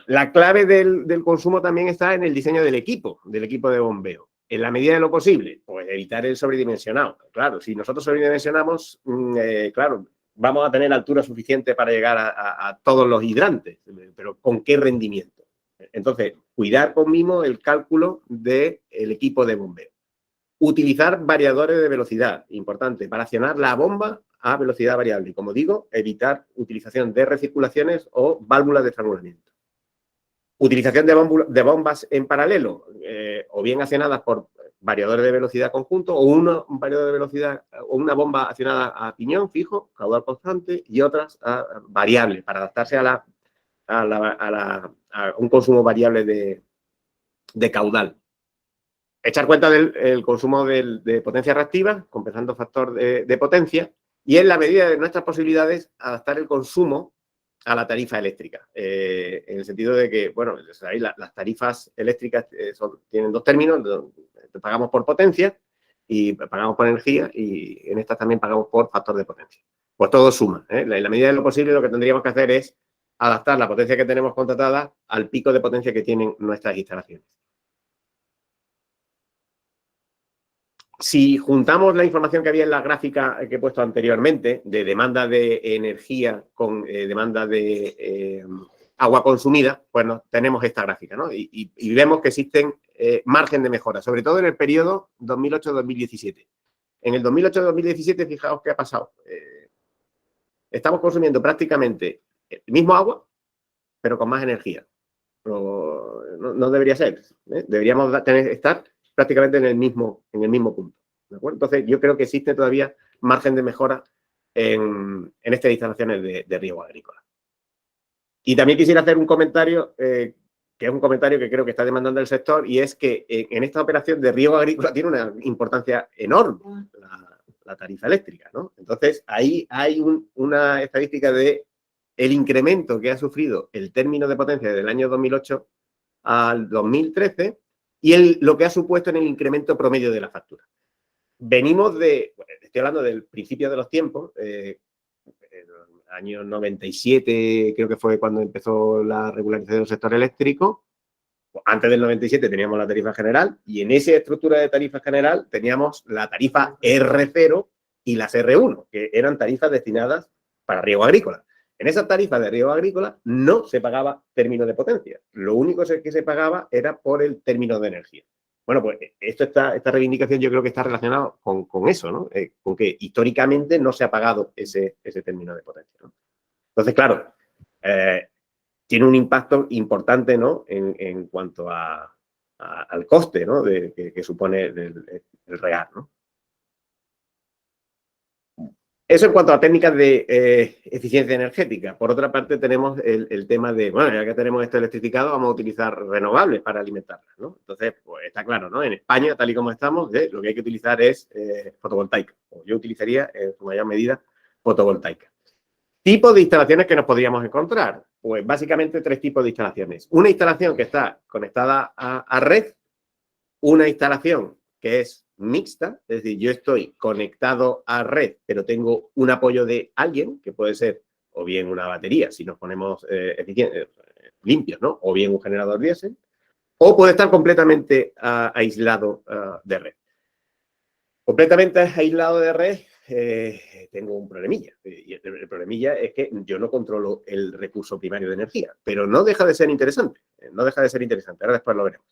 Speaker 1: La clave del consumo también está en el diseño del equipo de bombeo. En la medida de lo posible, pues evitar el sobredimensionado. Claro, si nosotros sobredimensionamos, claro, vamos a tener altura suficiente para llegar a todos los hidrantes, pero ¿con qué rendimiento? Entonces, cuidar con mimo el cálculo del equipo de bombeo. Utilizar variadores de velocidad, importante, para accionar la bomba a velocidad variable. Y como digo, evitar utilización de recirculaciones o válvulas de estrangulamiento. Utilización de bombas en paralelo, o bien accionadas por variadores de velocidad conjunto o un variador de velocidad o una bomba accionada a piñón fijo, caudal constante y otras variables para adaptarse a un consumo variable de caudal. Echar cuenta del consumo de potencia reactiva, compensando factor de potencia, y en la medida de nuestras posibilidades adaptar el consumo a la tarifa eléctrica. En el sentido de que, bueno, ¿sabéis? Las tarifas eléctricas tienen dos términos, pagamos por potencia y pagamos por energía, y en estas también pagamos por factor de potencia. Pues todo suma, ¿eh? En la medida de lo posible lo que tendríamos que hacer es adaptar la potencia que tenemos contratada al pico de potencia que tienen nuestras instalaciones. Si juntamos la información que había en la gráfica que he puesto anteriormente, de demanda de energía con demanda de agua consumida, pues tenemos esta gráfica, ¿no? Y vemos que existen margen de mejora, sobre todo en el periodo 2008-2017. En el 2008-2017, fijaos qué ha pasado. Estamos consumiendo prácticamente el mismo agua, pero con más energía. No debería ser, ¿eh? Deberíamos estar prácticamente en el mismo punto. ¿De acuerdo? Entonces, yo creo que existe todavía margen de mejora en estas instalaciones de riego agrícola. Y también quisiera hacer un comentario, que es un comentario que creo que está demandando el sector, y es que en esta operación de riego agrícola tiene una importancia enorme la tarifa eléctrica, ¿no? Entonces, ahí hay una estadística de el incremento que ha sufrido el término de potencia desde el año 2008 al 2013 y lo que ha supuesto en el incremento promedio de la factura. Venimos estoy hablando del principio de los tiempos, el año 97 creo que fue cuando empezó la regularización del sector eléctrico. Antes del 97 teníamos la tarifa general y en esa estructura de tarifa general teníamos la tarifa R0 y las R1, que eran tarifas destinadas para riego agrícola. En esas tarifas de riego agrícola no se pagaba término de potencia. Lo único que se pagaba era por el término de energía. Bueno, pues esta reivindicación yo creo que está relacionada con eso, ¿no? Con que históricamente no se ha pagado ese término de potencia, ¿no? Entonces, claro, tiene un impacto importante, ¿no? En cuanto al coste, ¿no? Que supone el real, ¿no? Eso en cuanto a técnicas de eficiencia energética. Por otra parte, tenemos el tema de, bueno, ya que tenemos esto electrificado, vamos a utilizar renovables para alimentarlas, ¿no? Entonces, pues está claro, ¿no? En España, tal y como estamos, lo que hay que utilizar es fotovoltaica. O yo utilizaría, en su mayor medida, fotovoltaica. ¿Tipos de instalaciones que nos podríamos encontrar? Pues básicamente tres tipos de instalaciones. Una instalación que está conectada a red, una instalación que es mixta, es decir, yo estoy conectado a red, pero tengo un apoyo de alguien, que puede ser o bien una batería, si nos ponemos limpios, ¿no? O bien un generador diésel, o puede estar completamente aislado de red. Completamente aislado de red, tengo un problemilla. Y el problemilla es que yo no controlo el recurso primario de energía, pero no deja de ser interesante. No deja de ser interesante. Ahora después lo veremos.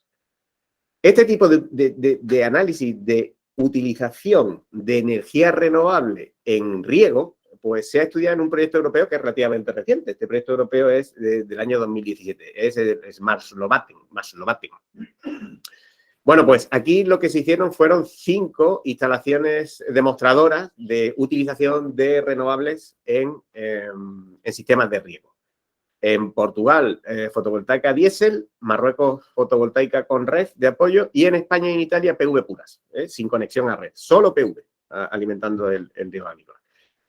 Speaker 1: Este tipo de análisis de utilización de energía renovable en riego, pues se ha estudiado en un proyecto europeo que es relativamente reciente. Este proyecto europeo es del año 2017, es Marslovatin. Bueno, pues aquí lo que se hicieron fueron 5 instalaciones demostradoras de utilización de renovables en sistemas de riego. En Portugal, fotovoltaica diésel, Marruecos, fotovoltaica con red de apoyo y en España y en Italia, PV puras, sin conexión a red, solo PV, alimentando el riego agrícola.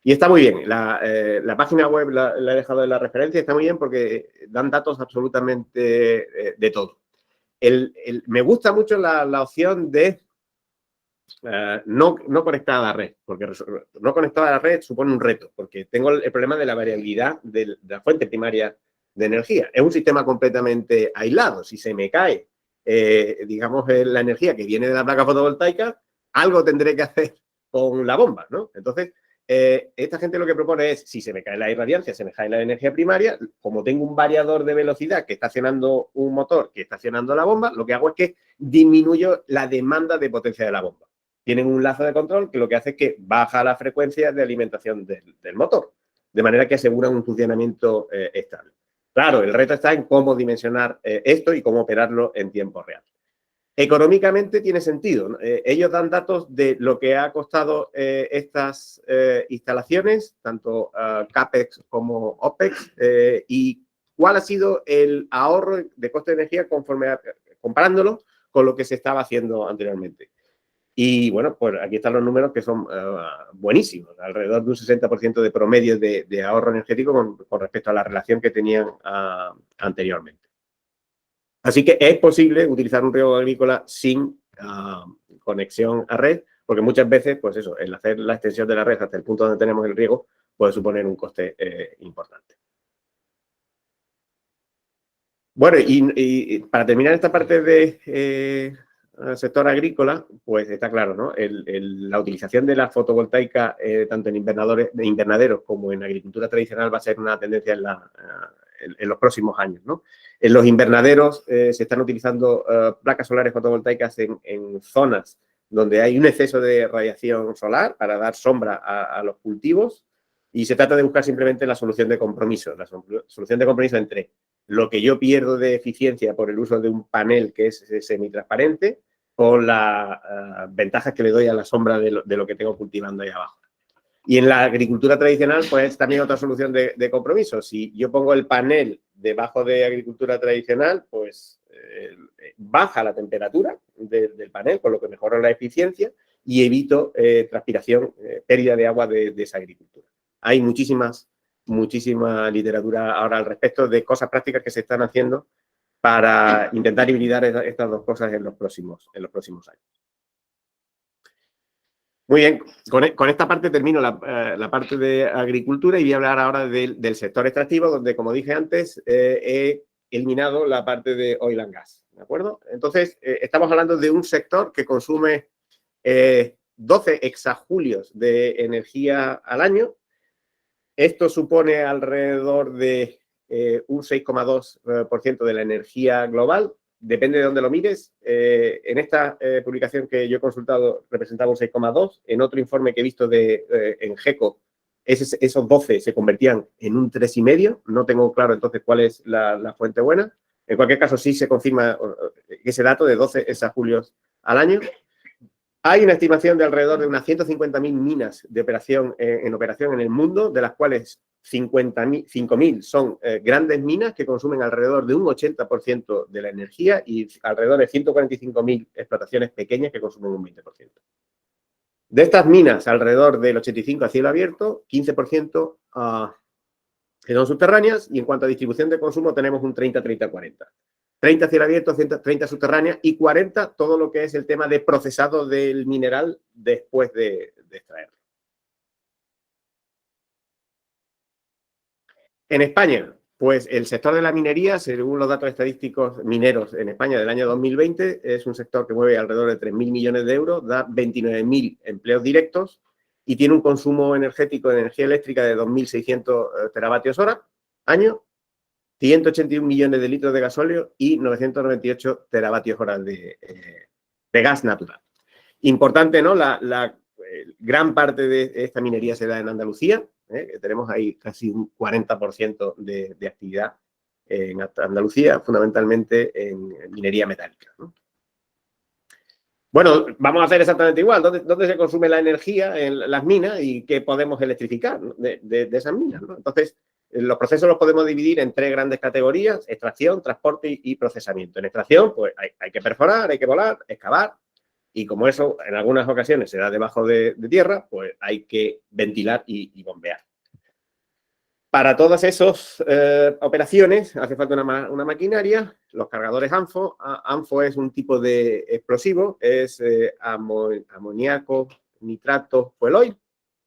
Speaker 1: Y está muy bien, la página web la he dejado en la referencia, está muy bien porque dan datos absolutamente de todo. Me gusta mucho la opción de no conectada a la red, porque no conectada a la red supone un reto, porque tengo el problema de la variabilidad de la fuente primaria de energía. Es un sistema completamente aislado. Si se me cae, digamos, la energía que viene de la placa fotovoltaica, algo tendré que hacer con la bomba, ¿no? Entonces, esta gente lo que propone es, si se me cae la irradiancia, se me cae la energía primaria, como tengo un variador de velocidad que está accionando un motor que está accionando la bomba, lo que hago es que disminuyo la demanda de potencia de la bomba. Tienen un lazo de control que lo que hace es que baja la frecuencia de alimentación del motor, de manera que aseguran un funcionamiento estable. Claro, el reto está en cómo dimensionar esto y cómo operarlo en tiempo real. Económicamente tiene sentido, ¿no? Ellos dan datos de lo que ha costado estas instalaciones, tanto CAPEX como OPEX, y cuál ha sido el ahorro de coste de energía comparándolo con lo que se estaba haciendo anteriormente. Y bueno, pues aquí están los números que son buenísimos, alrededor de un 60% de promedio de ahorro energético con respecto a la relación que tenían anteriormente. Así que es posible utilizar un riego agrícola sin conexión a red, porque muchas veces, pues eso, el hacer la extensión de la red hasta el punto donde tenemos el riego puede suponer un coste importante. Bueno, y para terminar esta parte de sector agrícola, pues está claro, ¿no? La utilización de la fotovoltaica, tanto en invernaderos como en agricultura tradicional, va a ser una tendencia en los próximos años, ¿no? En los invernaderos se están utilizando placas solares fotovoltaicas en zonas donde hay un exceso de radiación solar para dar sombra a los cultivos, y se trata de buscar simplemente la solución de compromiso entre lo que yo pierdo de eficiencia por el uso de un panel que es semitransparente con las ventajas que le doy a la sombra de lo que tengo cultivando ahí abajo. Y en la agricultura tradicional, pues también otra solución de compromiso. Si yo pongo el panel debajo de agricultura tradicional, pues baja la temperatura del panel, con lo que mejora la eficiencia y evito transpiración, pérdida de agua de esa agricultura. Hay muchísima literatura ahora al respecto de cosas prácticas que se están haciendo para intentar hibridar estas dos cosas en los próximos años. Muy bien, con esta parte termino la parte de agricultura y voy a hablar ahora del sector extractivo, donde, como dije antes, he eliminado la parte de oil and gas, ¿de acuerdo? Entonces, estamos hablando de un sector que consume 12 exajulios de energía al año. Esto supone alrededor de un 6,2% de la energía global. Depende de dónde lo mires. En esta publicación que yo he consultado representaba un 6,2. En otro informe que he visto en GECO, esos 12 se convertían en un 3,5. No tengo claro entonces cuál es la fuente buena. En cualquier caso, sí se confirma ese dato de 12 exajulios al año. Hay una estimación de alrededor de unas 150.000 minas en operación en el mundo, de las cuales 5.000 son grandes minas que consumen alrededor de un 80% de la energía y alrededor de 145.000 explotaciones pequeñas que consumen un 20%. De estas minas, alrededor del 85% a cielo abierto, 15% que son subterráneas, y en cuanto a distribución de consumo tenemos un 30-30-40. 30 cielo abierto, 30 subterráneas y 40 todo lo que es el tema de procesado del mineral después de extraerlo. En España, pues el sector de la minería, según los datos estadísticos mineros en España del año 2020, es un sector que mueve alrededor de 3.000 millones de euros, da 29.000 empleos directos y tiene un consumo energético de energía eléctrica de 2.600 teravatios hora año, 181 millones de litros de gasóleo y 998 teravatios hora de gas natural. Importante, ¿no? Gran parte de esta minería se da en Andalucía, que tenemos ahí casi un 40% de actividad en Andalucía, fundamentalmente en minería metálica, ¿no? Bueno, vamos a hacer exactamente igual. ¿Dónde se consume la energía en las minas y qué podemos electrificar, ¿no? de esas minas, ¿no? Entonces, los procesos los podemos dividir en 3 grandes categorías: extracción, transporte y procesamiento. En extracción, pues hay que perforar, hay que volar, excavar, y como eso en algunas ocasiones se da debajo de tierra, pues hay que ventilar y bombear. Para todas esas operaciones hace falta una maquinaria, los cargadores ANFO. ANFO es un tipo de explosivo, es amoníaco, nitrato, fueloil,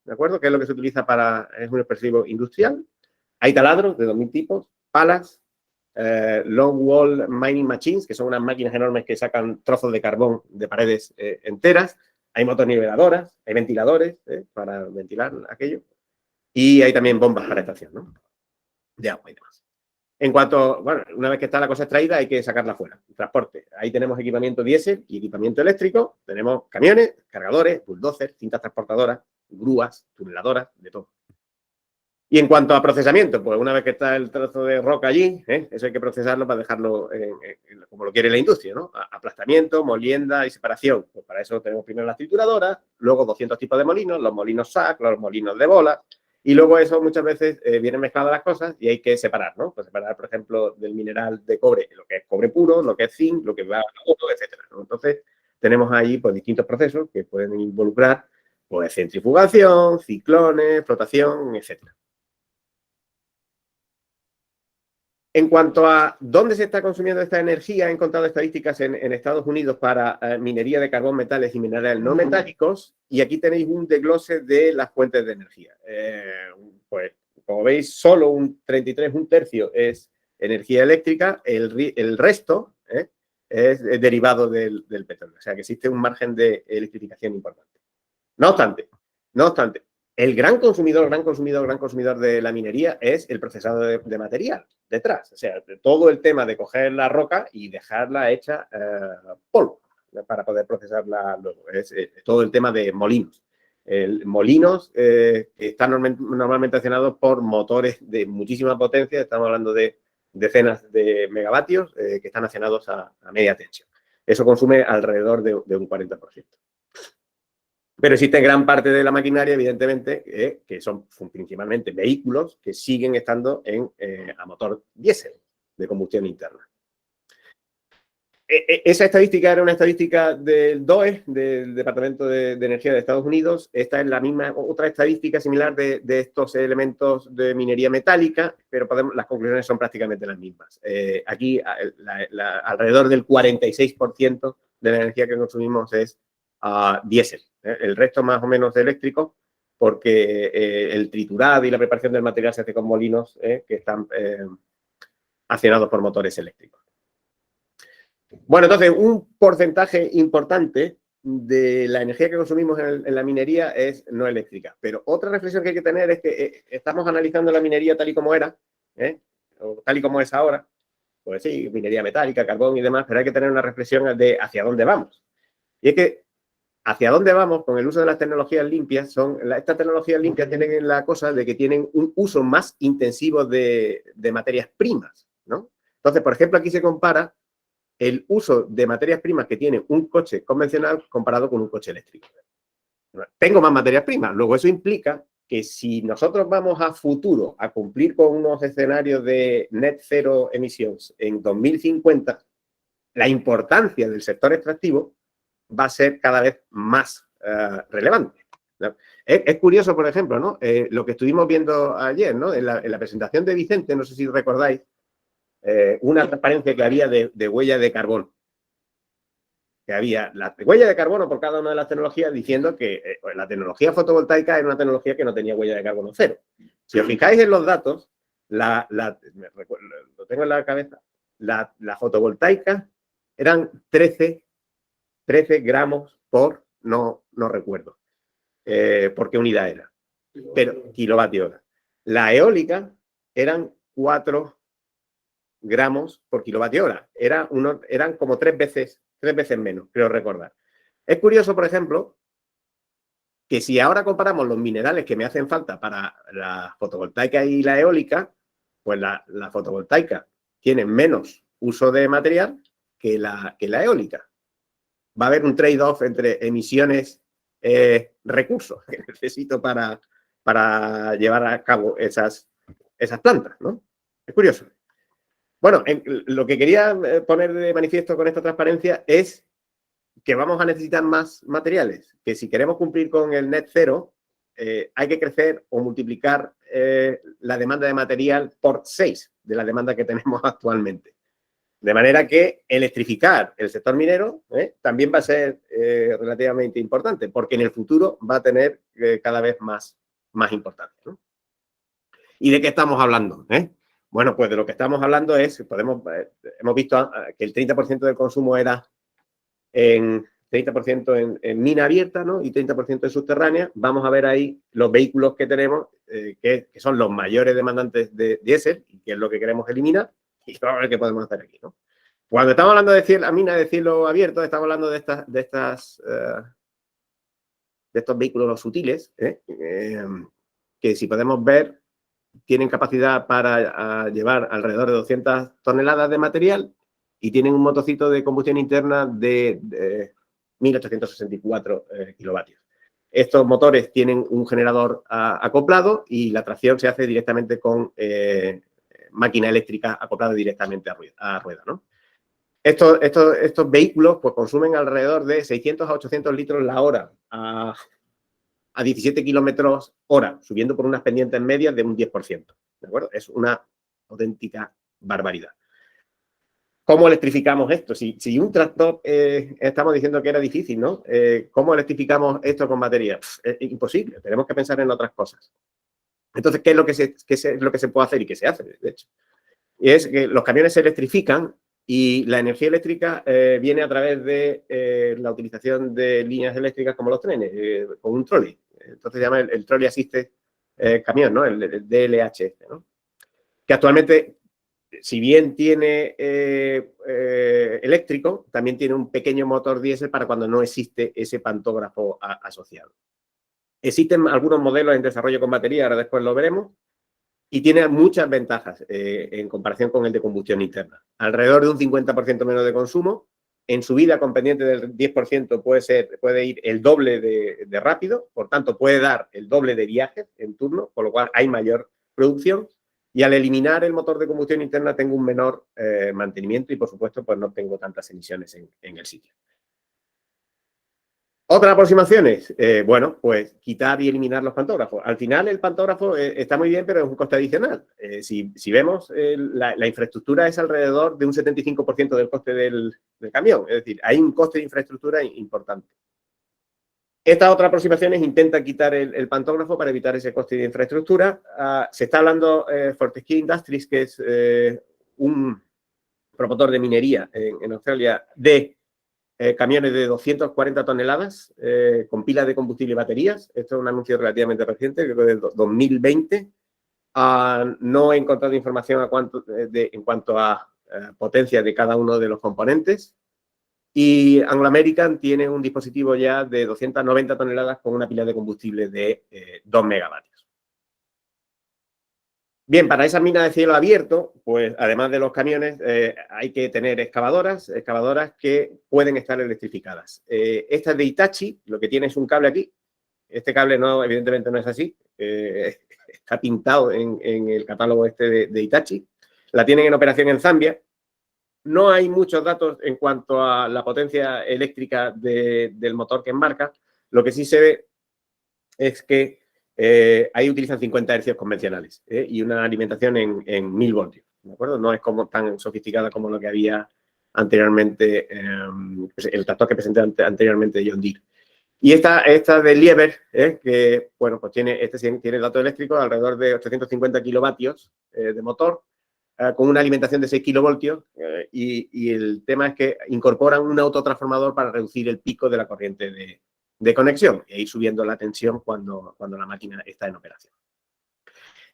Speaker 1: ¿de acuerdo? Que es lo que se utiliza es un explosivo industrial. Hay taladros de 2.000 tipos, palas, long wall mining machines, que son unas máquinas enormes que sacan trozos de carbón de paredes enteras. Hay motoniveladoras, hay ventiladores para ventilar aquello. Y hay también bombas para extracción, ¿no? De agua y demás. En cuanto, bueno, una vez que está la cosa extraída, hay que sacarla fuera. Transporte. Ahí tenemos equipamiento diésel y equipamiento eléctrico. Tenemos camiones, cargadores, bulldozers, cintas transportadoras, grúas, tuneladoras, de todo. Y en cuanto a procesamiento, pues una vez que está el trozo de roca allí, eso hay que procesarlo para dejarlo como lo quiere la industria, ¿no? Aplastamiento, molienda y separación. Pues para eso tenemos primero las trituradoras, luego 200 tipos de molinos, los molinos SAC, los molinos de bola, y luego eso muchas veces vienen mezcladas las cosas y hay que separar, ¿no? Pues separar, por ejemplo, del mineral de cobre, lo que es cobre puro, lo que es zinc, lo que va a oro, etcétera, ¿no? Entonces, tenemos ahí pues distintos procesos que pueden involucrar pues centrifugación, ciclones, flotación, etcétera. En cuanto a dónde se está consumiendo esta energía, he encontrado estadísticas en Estados Unidos para minería de carbón, metales y minerales no metálicos, y aquí tenéis un desglose de las fuentes de energía. Pues, como veis, solo un 33, un tercio es energía eléctrica, el resto es derivado del petróleo. O sea, que existe un margen de electrificación importante. No obstante, el gran consumidor de la minería es el procesado de material detrás. O sea, todo el tema de coger la roca y dejarla hecha polvo para poder procesarla luego. Es todo el tema de molinos. Molinos que están normalmente accionados por motores de muchísima potencia. Estamos hablando de decenas de megavatios que están accionados a media tensión. Eso consume alrededor de un 40%. Pero existe gran parte de la maquinaria, evidentemente, que son principalmente vehículos que siguen estando a motor diésel de combustión interna. Esa estadística era una estadística del DOE, del Departamento de Energía de Estados Unidos. Esta es la misma, otra estadística similar de estos elementos de minería metálica, pero las conclusiones son prácticamente las mismas. Aquí alrededor del 46% de la energía que consumimos es diésel. El resto más o menos eléctrico, porque el triturado y la preparación del material se hace con molinos que están accionados por motores eléctricos. Bueno, entonces, un porcentaje importante de la energía que consumimos en la minería es no eléctrica. Pero otra reflexión que hay que tener es que estamos analizando la minería tal y como era, o tal y como es ahora. Pues sí, minería metálica, carbón y demás, pero hay que tener una reflexión de hacia dónde vamos. Y es que hacia dónde vamos con el uso de las tecnologías limpias estas tecnologías limpias tienen la cosa de que tienen un uso más intensivo de materias primas, ¿no? Entonces, por ejemplo, aquí se compara el uso de materias primas que tiene un coche convencional comparado con un coche eléctrico. Tengo más materias primas. Luego eso implica que si nosotros vamos a futuro a cumplir con unos escenarios de net zero emisiones en 2050, la importancia del sector extractivo va a ser cada vez más relevante. ¿No? Es curioso, por ejemplo, ¿no? Lo que estuvimos viendo ayer, ¿no? En la presentación de Vicente, no sé si recordáis, una transparencia que había de huella de carbono. Que había la huella de carbono por cada una de las tecnologías diciendo que la tecnología fotovoltaica era una tecnología que no tenía huella de carbono cero. Si os fijáis en los datos, lo tengo en la cabeza, la fotovoltaica eran 13 gramos por, no recuerdo por qué unidad era, pero kilovatio hora. La eólica eran 4 gramos por kilovatio hora. Eran como 3 veces menos, creo recordar. Es curioso, por ejemplo, que si ahora comparamos los minerales que me hacen falta para la fotovoltaica y la eólica, pues la fotovoltaica tiene menos uso de material que la eólica. Va a haber un trade-off entre emisiones, recursos que necesito para llevar a cabo esas plantas, ¿no? Es curioso. Bueno, lo que quería poner de manifiesto con esta transparencia es que vamos a necesitar más materiales, que si queremos cumplir con el net cero, hay que crecer o multiplicar la demanda de material por 6 de la demanda que tenemos actualmente. De manera que electrificar el sector minero también va a ser relativamente importante, porque en el futuro va a tener cada vez más importancia, ¿no? ¿Y de qué estamos hablando? Bueno, pues de lo que estamos hablando es, hemos visto que el 30% del consumo era 30% en mina abierta, ¿no? Y 30% en subterránea. Vamos a ver ahí los vehículos que tenemos, que son los mayores demandantes de diésel, y que es lo que queremos eliminar, y vamos a ver qué podemos hacer aquí, ¿no? Cuando estamos hablando de la mina de cielo abierto, estamos hablando de estos vehículos sutiles, que si podemos ver, tienen capacidad para llevar alrededor de 200 toneladas de material y tienen un motorcito de combustión interna de 1864 kilovatios. Estos motores tienen un generador acoplado y la tracción se hace directamente con máquina eléctrica acoplada directamente a rueda, ¿no? Estos vehículos pues, consumen alrededor de 600 a 800 litros la hora a 17 kilómetros hora, subiendo por unas pendientes medias de un 10%. ¿De acuerdo? Es una auténtica barbaridad. ¿Cómo electrificamos esto? Si un tractor estamos diciendo que era difícil, ¿no? ¿Cómo electrificamos esto con batería? Es imposible, tenemos que pensar en otras cosas. Entonces, ¿qué es lo que se puede hacer y qué se hace, de hecho? Y es que los camiones se electrifican y la energía eléctrica viene a través de la utilización de líneas eléctricas como los trenes, con un trolley. Entonces se llama el Trolley Assisted Camión, ¿no? El DLHF, ¿no? Que actualmente, si bien tiene eléctrico, también tiene un pequeño motor diésel para cuando no existe ese pantógrafo asociado. Existen algunos modelos en desarrollo con batería, ahora después lo veremos, y tiene muchas ventajas en comparación con el de combustión interna. Alrededor de un 50% menos de consumo. En subida con pendiente del 10% puede ir el doble de rápido, por tanto puede dar el doble de viajes en turno, con lo cual hay mayor producción. Y al eliminar el motor de combustión interna tengo un menor mantenimiento y, por supuesto, pues no tengo tantas emisiones en el sitio. Otras aproximaciones, bueno, pues quitar y eliminar los pantógrafos. Al final el pantógrafo está muy bien, pero es un coste adicional. Si vemos, la infraestructura es alrededor de un 75% del coste del camión. Es decir, hay un coste de infraestructura importante. Esta otra aproximación intenta quitar el pantógrafo para evitar ese coste de infraestructura. Se está hablando Fortescue Industries, que es un promotor de minería en Australia, de camiones de 240 toneladas con pilas de combustible y baterías. Esto es un anuncio relativamente reciente, creo que de 2020. No he encontrado información en cuanto a potencia de cada uno de los componentes. Y Anglo American tiene un dispositivo ya de 290 toneladas con una pila de combustible de 2 megavatios. Bien, para esa mina de cielo abierto, pues además de los camiones, hay que tener excavadoras que pueden estar electrificadas. Esta es de Hitachi, lo que tiene es un cable aquí. Este cable no, evidentemente no es así. Está pintado en el catálogo este de Hitachi. La tienen en operación en Zambia. No hay muchos datos en cuanto a la potencia eléctrica del motor que enmarca. Lo que sí se ve es que ahí utilizan 50 hercios convencionales y una alimentación en 1000 voltios, ¿de acuerdo? No es como tan sofisticada como lo que había anteriormente, el tractor que presenté anteriormente de John Deere. Y esta de Liebherr, que, bueno, pues tiene datos eléctricos alrededor de 850 kilovatios de motor, con una alimentación de 6 kilovoltios, y el tema es que incorporan un autotransformador para reducir el pico de la corriente de conexión e ir subiendo la tensión cuando la máquina está en operación.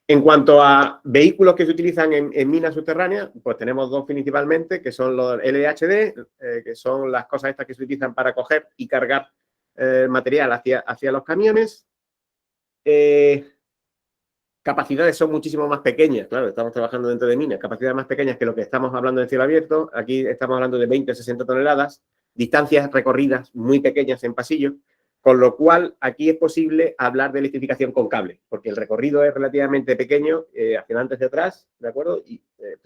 Speaker 1: En cuanto a vehículos que se utilizan en minas subterráneas, pues tenemos dos principalmente, que son los LHD, que son las cosas estas que se utilizan para coger y cargar material hacia los camiones. Capacidades son muchísimo más pequeñas, claro, estamos trabajando dentro de minas, capacidades más pequeñas que lo que estamos hablando en cielo abierto. Aquí estamos hablando de 20 o 60 toneladas, distancias recorridas muy pequeñas en pasillo, con lo cual aquí es posible hablar de electrificación con cable, porque el recorrido es relativamente pequeño, hacia adelante, hacia atrás, ¿de acuerdo? Y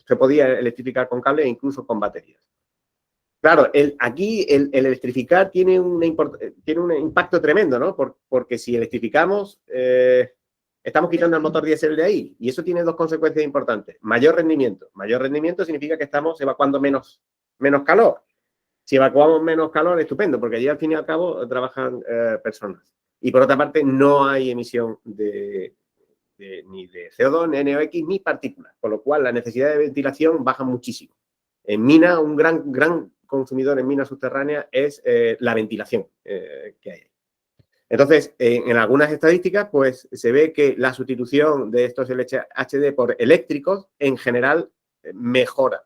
Speaker 1: se podía electrificar con cable e incluso con baterías. Claro, aquí el electrificar tiene un impacto tremendo, ¿no? Porque si electrificamos, estamos quitando el motor diésel de ahí, y eso tiene dos consecuencias importantes. Mayor rendimiento. Mayor rendimiento significa que estamos evacuando menos calor. Si evacuamos menos calor, estupendo, porque allí al fin y al cabo trabajan personas. Y por otra parte, no hay emisión ni de CO2, ni NOx, ni partículas, con lo cual la necesidad de ventilación baja muchísimo. En mina, un gran consumidor en minas subterráneas es la ventilación que hay. Entonces, en algunas estadísticas, pues se ve que la sustitución de estos LHD por eléctricos, en general, mejora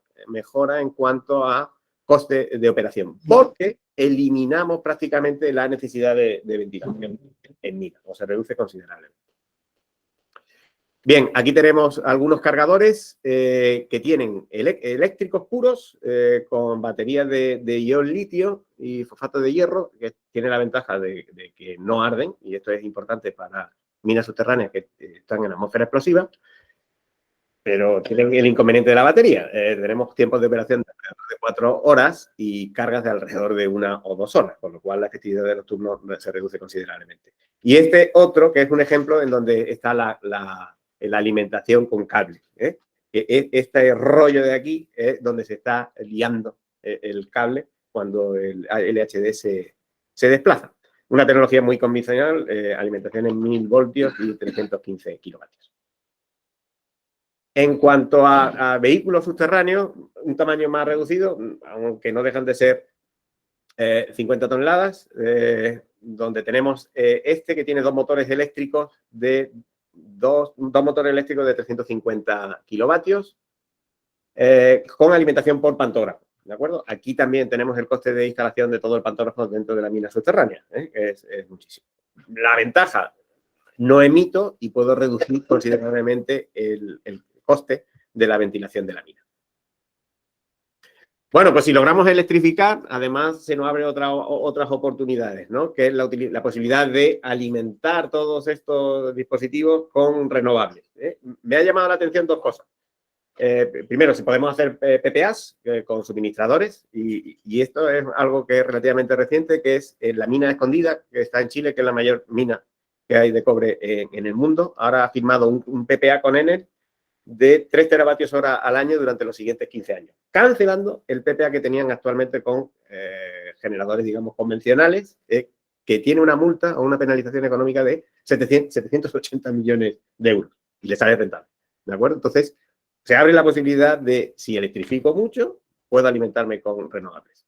Speaker 1: en cuanto a coste de operación, porque eliminamos prácticamente la necesidad de ventilación en minas, o se reduce considerablemente. Bien, aquí tenemos algunos cargadores que tienen eléctricos puros con baterías de ion litio y fosfato de hierro, que tiene la ventaja de que no arden, y esto es importante para minas subterráneas que están en atmósfera explosiva, pero tienen el inconveniente de la batería. Tenemos tiempos de operación de alrededor de 4 horas y cargas de alrededor de 1 o 2 horas, con lo cual la efectividad de los turnos se reduce considerablemente. Y este otro, que es un ejemplo en donde está la alimentación con cable. Este rollo de aquí es donde se está liando el cable cuando el LHD se desplaza. Una tecnología muy convencional, alimentación en 1000 voltios y 315 kilovatios. En cuanto a vehículos subterráneos, un tamaño más reducido, aunque no dejan de ser 50 toneladas, donde tenemos este que tiene dos motores eléctricos de 350 kilovatios con alimentación por pantógrafo, ¿de acuerdo? Aquí también tenemos el coste de instalación de todo el pantógrafo dentro de la mina subterránea, que es muchísimo. La ventaja, no emito y puedo reducir considerablemente el coste de la ventilación de la mina. Bueno, pues si logramos electrificar, además se nos abren otras oportunidades, ¿no? Que es la posibilidad de alimentar todos estos dispositivos con renovables. Me ha llamado la atención dos cosas. Primero, si podemos hacer PPAs con suministradores, y esto es algo que es relativamente reciente, que es la mina escondida, que está en Chile, que es la mayor mina que hay de cobre en el mundo. Ahora ha firmado un PPA con Enel de 3 teravatios hora al año durante los siguientes 15 años, cancelando el PPA que tenían actualmente con generadores, digamos, convencionales, que tiene una multa o una penalización económica de 780 millones de euros y le sale rentable, ¿de acuerdo? Entonces, se abre la posibilidad de, si electrifico mucho, puedo alimentarme con renovables.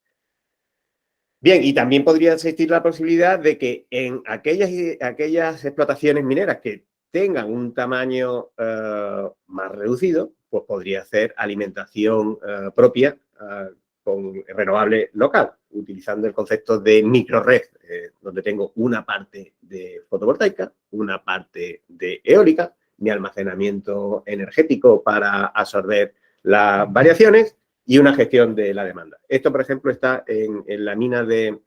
Speaker 1: Bien, y también podría existir la posibilidad de que en aquellas explotaciones mineras que tengan un tamaño más reducido, pues podría hacer alimentación propia con renovable local, utilizando el concepto de microred, donde tengo una parte de fotovoltaica, una parte de eólica, mi almacenamiento energético para absorber las variaciones y una gestión de la demanda. Esto, por ejemplo, está en la mina de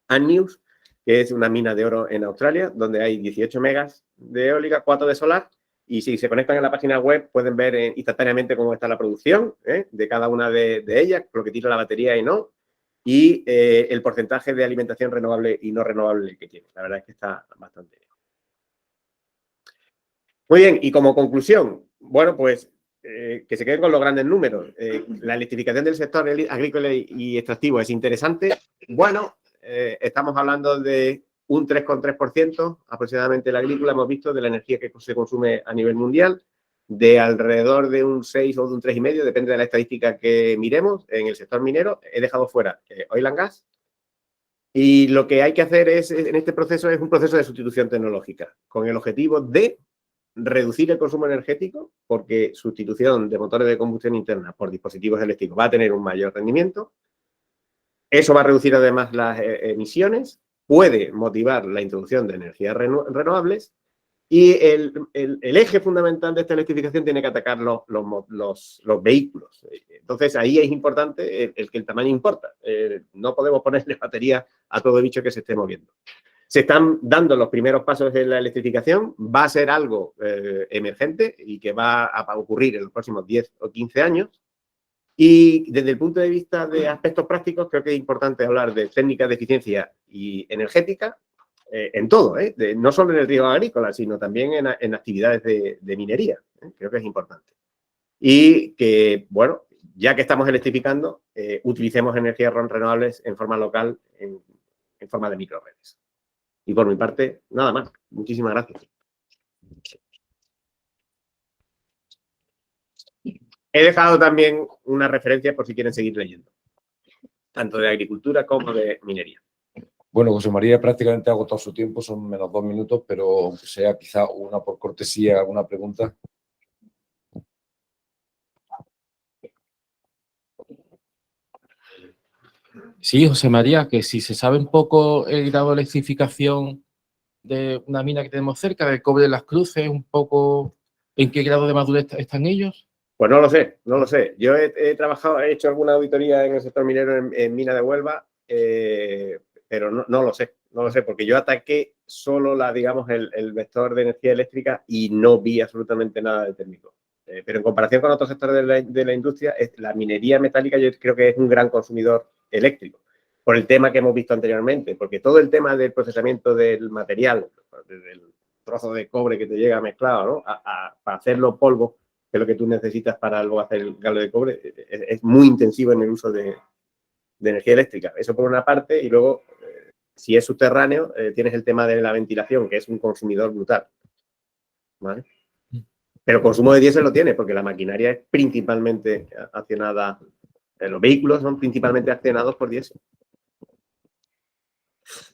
Speaker 1: Annews, que es una mina de oro en Australia, donde hay 18 megas de eólica, 4 de solar, y si se conectan a la página web pueden ver instantáneamente cómo está la producción de cada una de ellas, lo que tira la batería y no, y el porcentaje de alimentación renovable y no renovable que tiene. La verdad es que está bastante bien. Muy bien, y como conclusión, bueno, pues que se queden con los grandes números. La electrificación del sector agrícola y extractivo es interesante. Bueno, estamos hablando de un 3,3% aproximadamente de la agrícola, hemos visto, de la energía que se consume a nivel mundial, de alrededor de un 6 o de un 3,5, depende de la estadística que miremos. En el sector minero he dejado fuera oil and gas, y lo que hay que hacer en este proceso es un proceso de sustitución tecnológica, con el objetivo de reducir el consumo energético, porque sustitución de motores de combustión interna por dispositivos eléctricos va a tener un mayor rendimiento. Eso va a reducir además las emisiones, puede motivar la introducción de energías renovables, y el eje fundamental de esta electrificación tiene que atacar los vehículos. Entonces, ahí es importante que el tamaño importa. No podemos ponerle batería a todo bicho que se esté moviendo. Se están dando los primeros pasos en la electrificación, va a ser algo emergente y que va a ocurrir en los próximos 10 o 15 años. Y desde el punto de vista de aspectos prácticos, creo que es importante hablar de técnicas de eficiencia y energética en todo, no solo en el riego agrícola, sino también en actividades de minería. Creo que es importante. Y que, bueno, ya que estamos electrificando, utilicemos energías renovables en forma local, en forma de microredes. Y por mi parte, nada más. Muchísimas gracias. He dejado también unas referencias por si quieren seguir leyendo, tanto de agricultura como de minería.
Speaker 2: Bueno, José María prácticamente ha agotado su tiempo, son menos 2 minutos, pero aunque sea quizá una por cortesía, alguna pregunta.
Speaker 3: Sí, José María, que si se sabe un poco el grado de electrificación de una mina que tenemos cerca, del Cobre de las Cruces, un poco ¿En qué grado de madurez están ellos?
Speaker 1: Pues no lo sé, no lo sé. Yo he trabajado, he hecho alguna auditoría en el sector minero en Mina de Huelva, pero no lo sé, no lo sé, porque yo ataqué solo digamos, el vector de energía eléctrica y no vi absolutamente nada de térmico. Pero en comparación con otros sectores de la industria, la minería metálica yo creo que es un gran consumidor eléctrico, por el tema que hemos visto anteriormente, porque todo el tema del procesamiento del material, desde el trozo de cobre que te llega mezclado, ¿no? Para hacerlo polvo, que es lo que tú necesitas para luego hacer el cable de cobre, es muy intensivo en el uso de energía eléctrica. Eso por una parte, y luego, si es subterráneo, tienes el tema de la ventilación, que es un consumidor brutal, ¿vale? Pero consumo de diésel lo tiene, porque la maquinaria es principalmente accionada, los vehículos son principalmente accionados por diésel.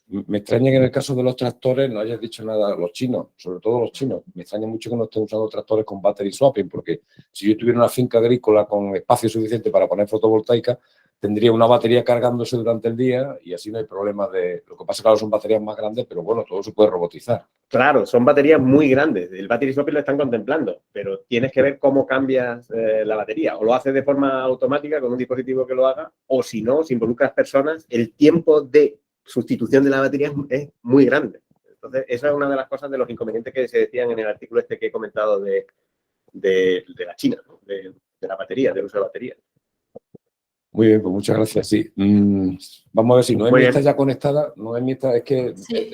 Speaker 2: Me extraña que en el caso de los tractores no hayas dicho nada, los chinos, sobre todo los chinos. Me extraña mucho que no estén usando tractores con battery swapping, porque si yo tuviera una finca agrícola con espacio suficiente para poner fotovoltaica, tendría una batería cargándose durante el día y así no hay problema de... Lo que pasa, claro, son baterías más grandes, pero bueno, todo se puede robotizar.
Speaker 1: Claro, son baterías muy grandes. El battery swapping lo están contemplando, pero tienes que ver cómo cambias la batería. O lo haces de forma automática con un dispositivo que lo haga, o si no, si involucras personas, el tiempo de sustitución de la batería es muy grande. Entonces, esa es una de las cosas de los inconvenientes que se decían en el artículo este que he comentado de la China, ¿no? de la batería, del uso de batería.
Speaker 2: Muy bien, pues muchas gracias. Sí. Vamos a ver si Noemí
Speaker 1: Muy bien.
Speaker 2: está ya conectada. Noemí está, es que...
Speaker 4: Sí,